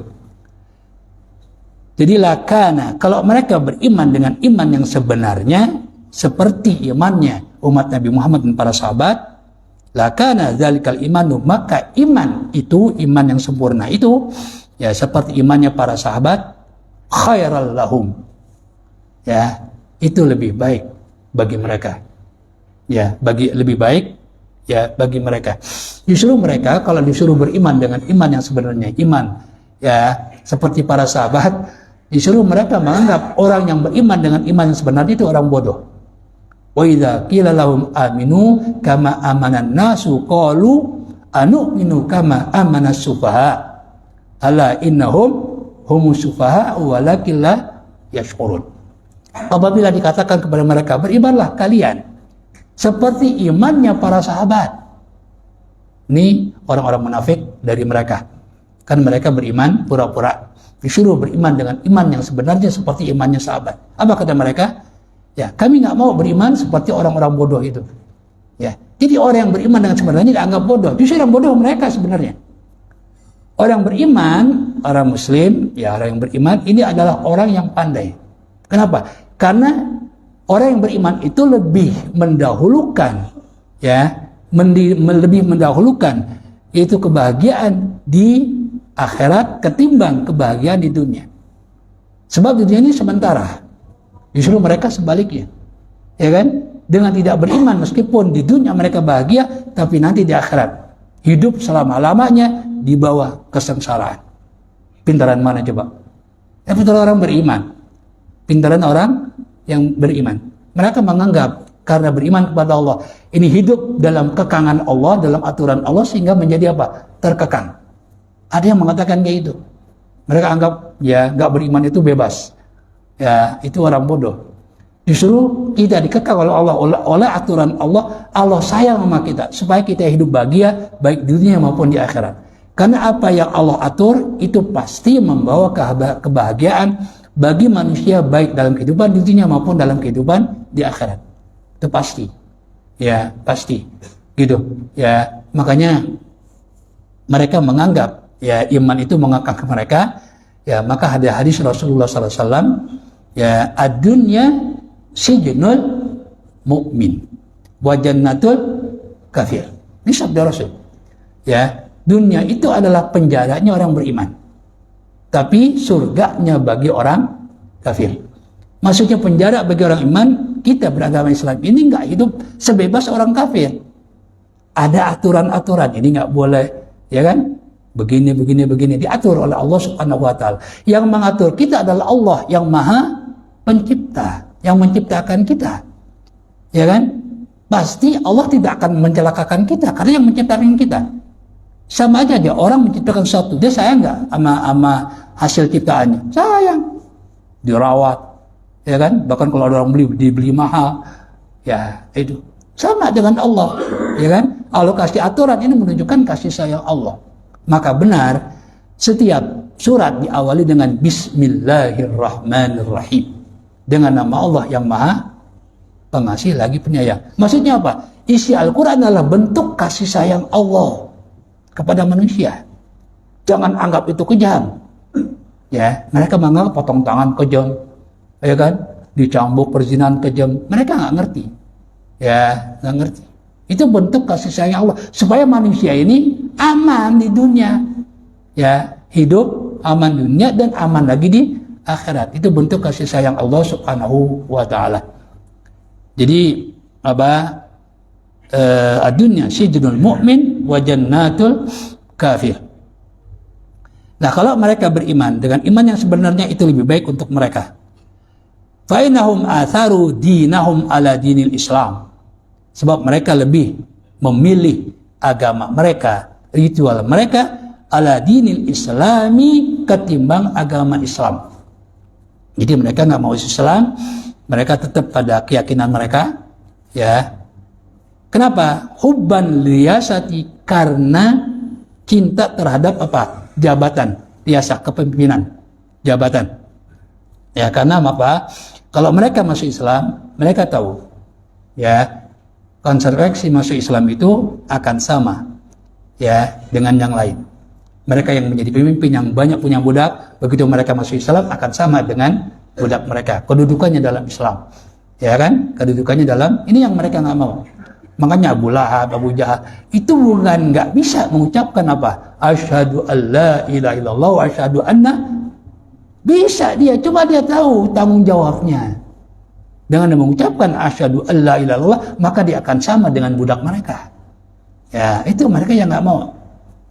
A: Jadi lakana, kalau mereka beriman dengan iman yang sebenarnya seperti imannya umat Nabi Muhammad dan para sahabat, lakana dzalikal imanu, maka iman itu, iman yang sempurna itu ya seperti imannya para sahabat, khairal lahum. Ya, itu lebih baik bagi mereka. Ya, lebih baik ya bagi mereka. Justru mereka kalau disuruh beriman dengan iman yang sebenarnya, iman ya seperti para sahabat, justru mereka menganggap orang yang beriman dengan iman yang sebenarnya itu orang bodoh. Wa idza qila lahum aminu kama amanan nasu qalu anu'minu kama amanas sufaha ala innahum humus sufaha walakin la yashkurun. Apabila dikatakan kepada mereka, berimanlah kalian seperti imannya para sahabat. Ini orang-orang munafik dari mereka. Kan mereka beriman pura-pura. Disuruh beriman dengan iman yang sebenarnya seperti imannya sahabat. Apa kata mereka? Ya, kami nggak mau beriman seperti orang-orang bodoh itu. Ya, jadi orang yang beriman dengan sebenarnya dianggap bodoh. Justru yang bodoh mereka sebenarnya. Orang beriman, orang Muslim, ya orang yang beriman ini adalah orang yang pandai. Kenapa? Karena orang yang beriman itu lebih mendahulukan, ya, lebih mendahulukan itu kebahagiaan di akhirat ketimbang kebahagiaan di dunia. Sebab dunia ini sementara. Justru mereka sebaliknya, ya kan? Dengan tidak beriman, meskipun di dunia mereka bahagia, tapi nanti di akhirat hidup selama-lamanya di bawah kesengsaraan. Pintaran mana coba? Ya, pintaran orang beriman. Pintaran orang yang beriman. Mereka menganggap karena beriman kepada Allah, ini hidup dalam kekangan Allah, dalam aturan Allah, sehingga menjadi apa? Terkekang. Ada yang mengatakan kayak itu. Mereka anggap ya nggak beriman itu bebas. Ya, itu orang bodoh. Justru kita dikekang oleh Allah, oleh aturan Allah. Allah sayang sama kita supaya kita hidup bahagia baik di dunia maupun di akhirat. Karena apa yang Allah atur itu pasti membawa kebahagiaan bagi manusia baik dalam kehidupan di dunia maupun dalam kehidupan di akhirat. Itu pasti. Ya, pasti. Gitu. Ya, makanya mereka menganggap ya iman itu mengekang mereka. Ya, maka ada hadis Rasulullah SAW, ya, ad-dunya sijnul mu'min wa jannatul kafir. Ini sabda Rasul. Ya, dunia itu adalah penjaranya orang beriman, tapi surganya bagi orang kafir. Maksudnya penjara bagi orang iman, kita beragama Islam ini nggak hidup sebebas orang kafir. Ada aturan-aturan, ini nggak boleh, ya kan? Begini diatur oleh Allah Subhanahu wa taala. Yang mengatur kita adalah Allah yang Maha Pencipta, yang menciptakan kita. Ya kan? Pasti Allah tidak akan mencelakakan kita karena yang menciptakan kita. Sama aja dia orang menciptakan sesuatu, dia sayang nggak sama hasil ciptaannya? Sayang. Dirawat, ya kan? Bahkan kalau orang dibeli mahal, ya itu. Sama dengan Allah, ya kan? Allah kasih aturan ini menunjukkan kasih sayang Allah. Maka benar setiap surat diawali dengan Bismillahirrahmanirrahim, dengan nama Allah yang Maha Pengasih lagi Penyayang. Maksudnya apa? Isi Al-Quran adalah bentuk kasih sayang Allah kepada manusia. Jangan anggap itu kejam. Ya, mereka menganggap potong tangan kejam, ya kan? Dicambuk perzinahan kejam. Mereka nggak ngerti. Ya, nggak ngerti. Itu bentuk kasih sayang Allah supaya manusia ini aman di dunia, ya, hidup aman di dunia dan aman lagi di akhirat. Itu bentuk kasih sayang Allah Subhanahu wa taala. Jadi apa? Ad-dunya sijnul mu'min wa jannatul kafir. Nah, kalau mereka beriman dengan iman yang sebenarnya itu lebih baik untuk mereka. Fa innahum atharu dinahum ala dinil Islam. Sebab mereka lebih memilih agama mereka, ritual mereka ala dinil Islami ketimbang agama Islam. Jadi mereka nggak mau Islam, mereka tetap pada keyakinan mereka, ya. Kenapa? Hubban liyasati, karena cinta terhadap apa? Jabatan, riasah, kepemimpinan, jabatan. Ya, karena apa? Kalau mereka masuk Islam, mereka tahu, ya, konsekuensi masuk Islam itu akan sama, ya, dengan yang lain. Mereka yang menjadi pemimpin yang banyak punya budak, begitu mereka masuk Islam akan sama dengan budak mereka. Kedudukannya dalam Islam, ya kan? Kedudukannya dalam ini yang mereka nggak mau. Makanya Abu Lahab, Abu Jahal itu bukan nggak bisa mengucapkan apa? Asyhadu alla ilaha illallah wa asyhadu anna. Bisa dia, coba dia tahu tanggung jawabnya. Dengan mengucapkan asyhadu alla ilaha illallah, maka dia akan sama dengan budak mereka. Ya, itu mereka yang nggak mau.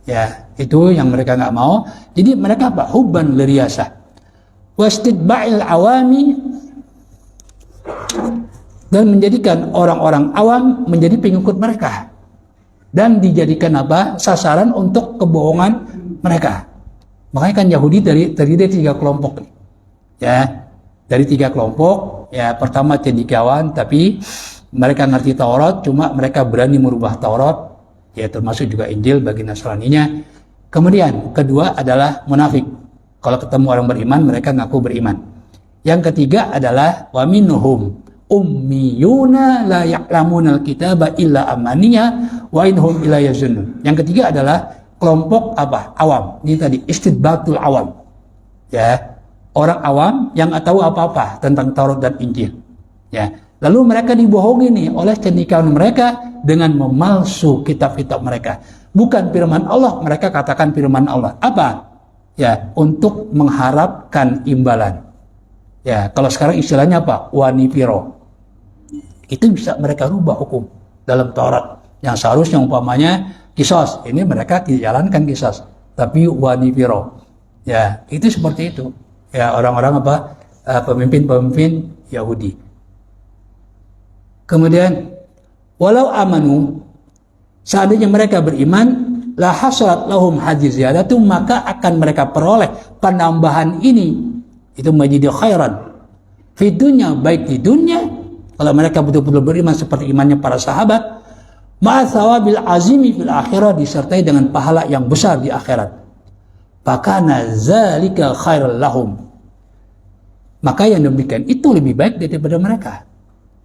A: Ya, itu yang mereka nggak mau. Jadi mereka apa? Hubban liriyasah. Wastidba'il awami, dan menjadikan orang-orang awam menjadi pengikut mereka. Dan dijadikan apa? Sasaran untuk kebohongan mereka. Makanya kan Yahudi terdiri dari 3 kelompok. Ya, dari 3 kelompok. Ya, pertama cendekiawan, tapi mereka ngerti Taurat, cuma mereka berani merubah Taurat, ya termasuk juga Injil bagi Nasraninya. Kemudian kedua adalah munafik. Kalau ketemu orang beriman, mereka ngaku beriman. Yang ketiga adalah wa minhum ummiyuna la ya'lamunal kitaba illa amaniya wa inhum illa yazunnun. Yang ketiga adalah kelompok apa? Awam. Ini tadi istidbatul awam. Ya, orang awam yang nggak tahu apa-apa tentang Taurat dan Injil. Ya, lalu mereka dibohongi nih oleh cendekiawan mereka dengan memalsu kitab-kitab mereka. Bukan firman Allah, mereka katakan firman Allah. Apa? Ya, untuk mengharapkan imbalan. Ya, kalau sekarang istilahnya apa? Wanipiro. Itu bisa mereka rubah hukum dalam Taurat. Yang seharusnya umpamanya kisos, ini mereka tidak jalankan kisos, tapi wanipiro. Ya, itu seperti itu. Ya, orang-orang apa? Pemimpin-pemimpin Yahudi. Kemudian walau amanu, seandainya mereka beriman, la hasrat lahum hadziyadatu, maka akan mereka peroleh penambahan ini, itu menjadi khairan, Fi dunya, baik di dunia, kalau mereka betul-betul beriman seperti imannya para sahabat, ma'athawabil azimi fil akhirah, disertai dengan pahala yang besar di akhirat. Fakana zalika khairal lahum, maka yang demikian itu lebih baik daripada mereka.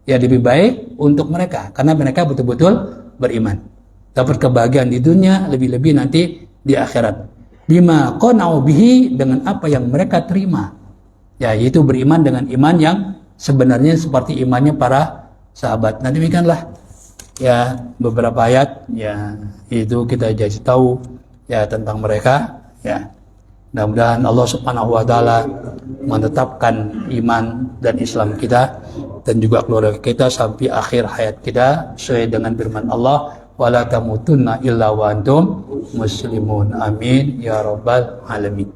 A: Ya, lebih baik untuk mereka karena mereka betul-betul beriman, dapat kebahagiaan di dunia, lebih-lebih nanti di akhirat. Bima qana'u bihi, dengan apa yang mereka terima, ya, yaitu beriman dengan iman yang sebenarnya seperti imannya para sahabat. Nah, demikianlah ya beberapa ayat ya itu kita jadi tahu ya tentang mereka ya. Mudah-mudahan Allah Subhanahu wa taala menetapkan iman dan Islam kita dan juga keluarga kita sampai akhir hayat kita sesuai dengan firman Allah, wala tamutunna illa wa antum muslimun. Amin ya rabbal alamin.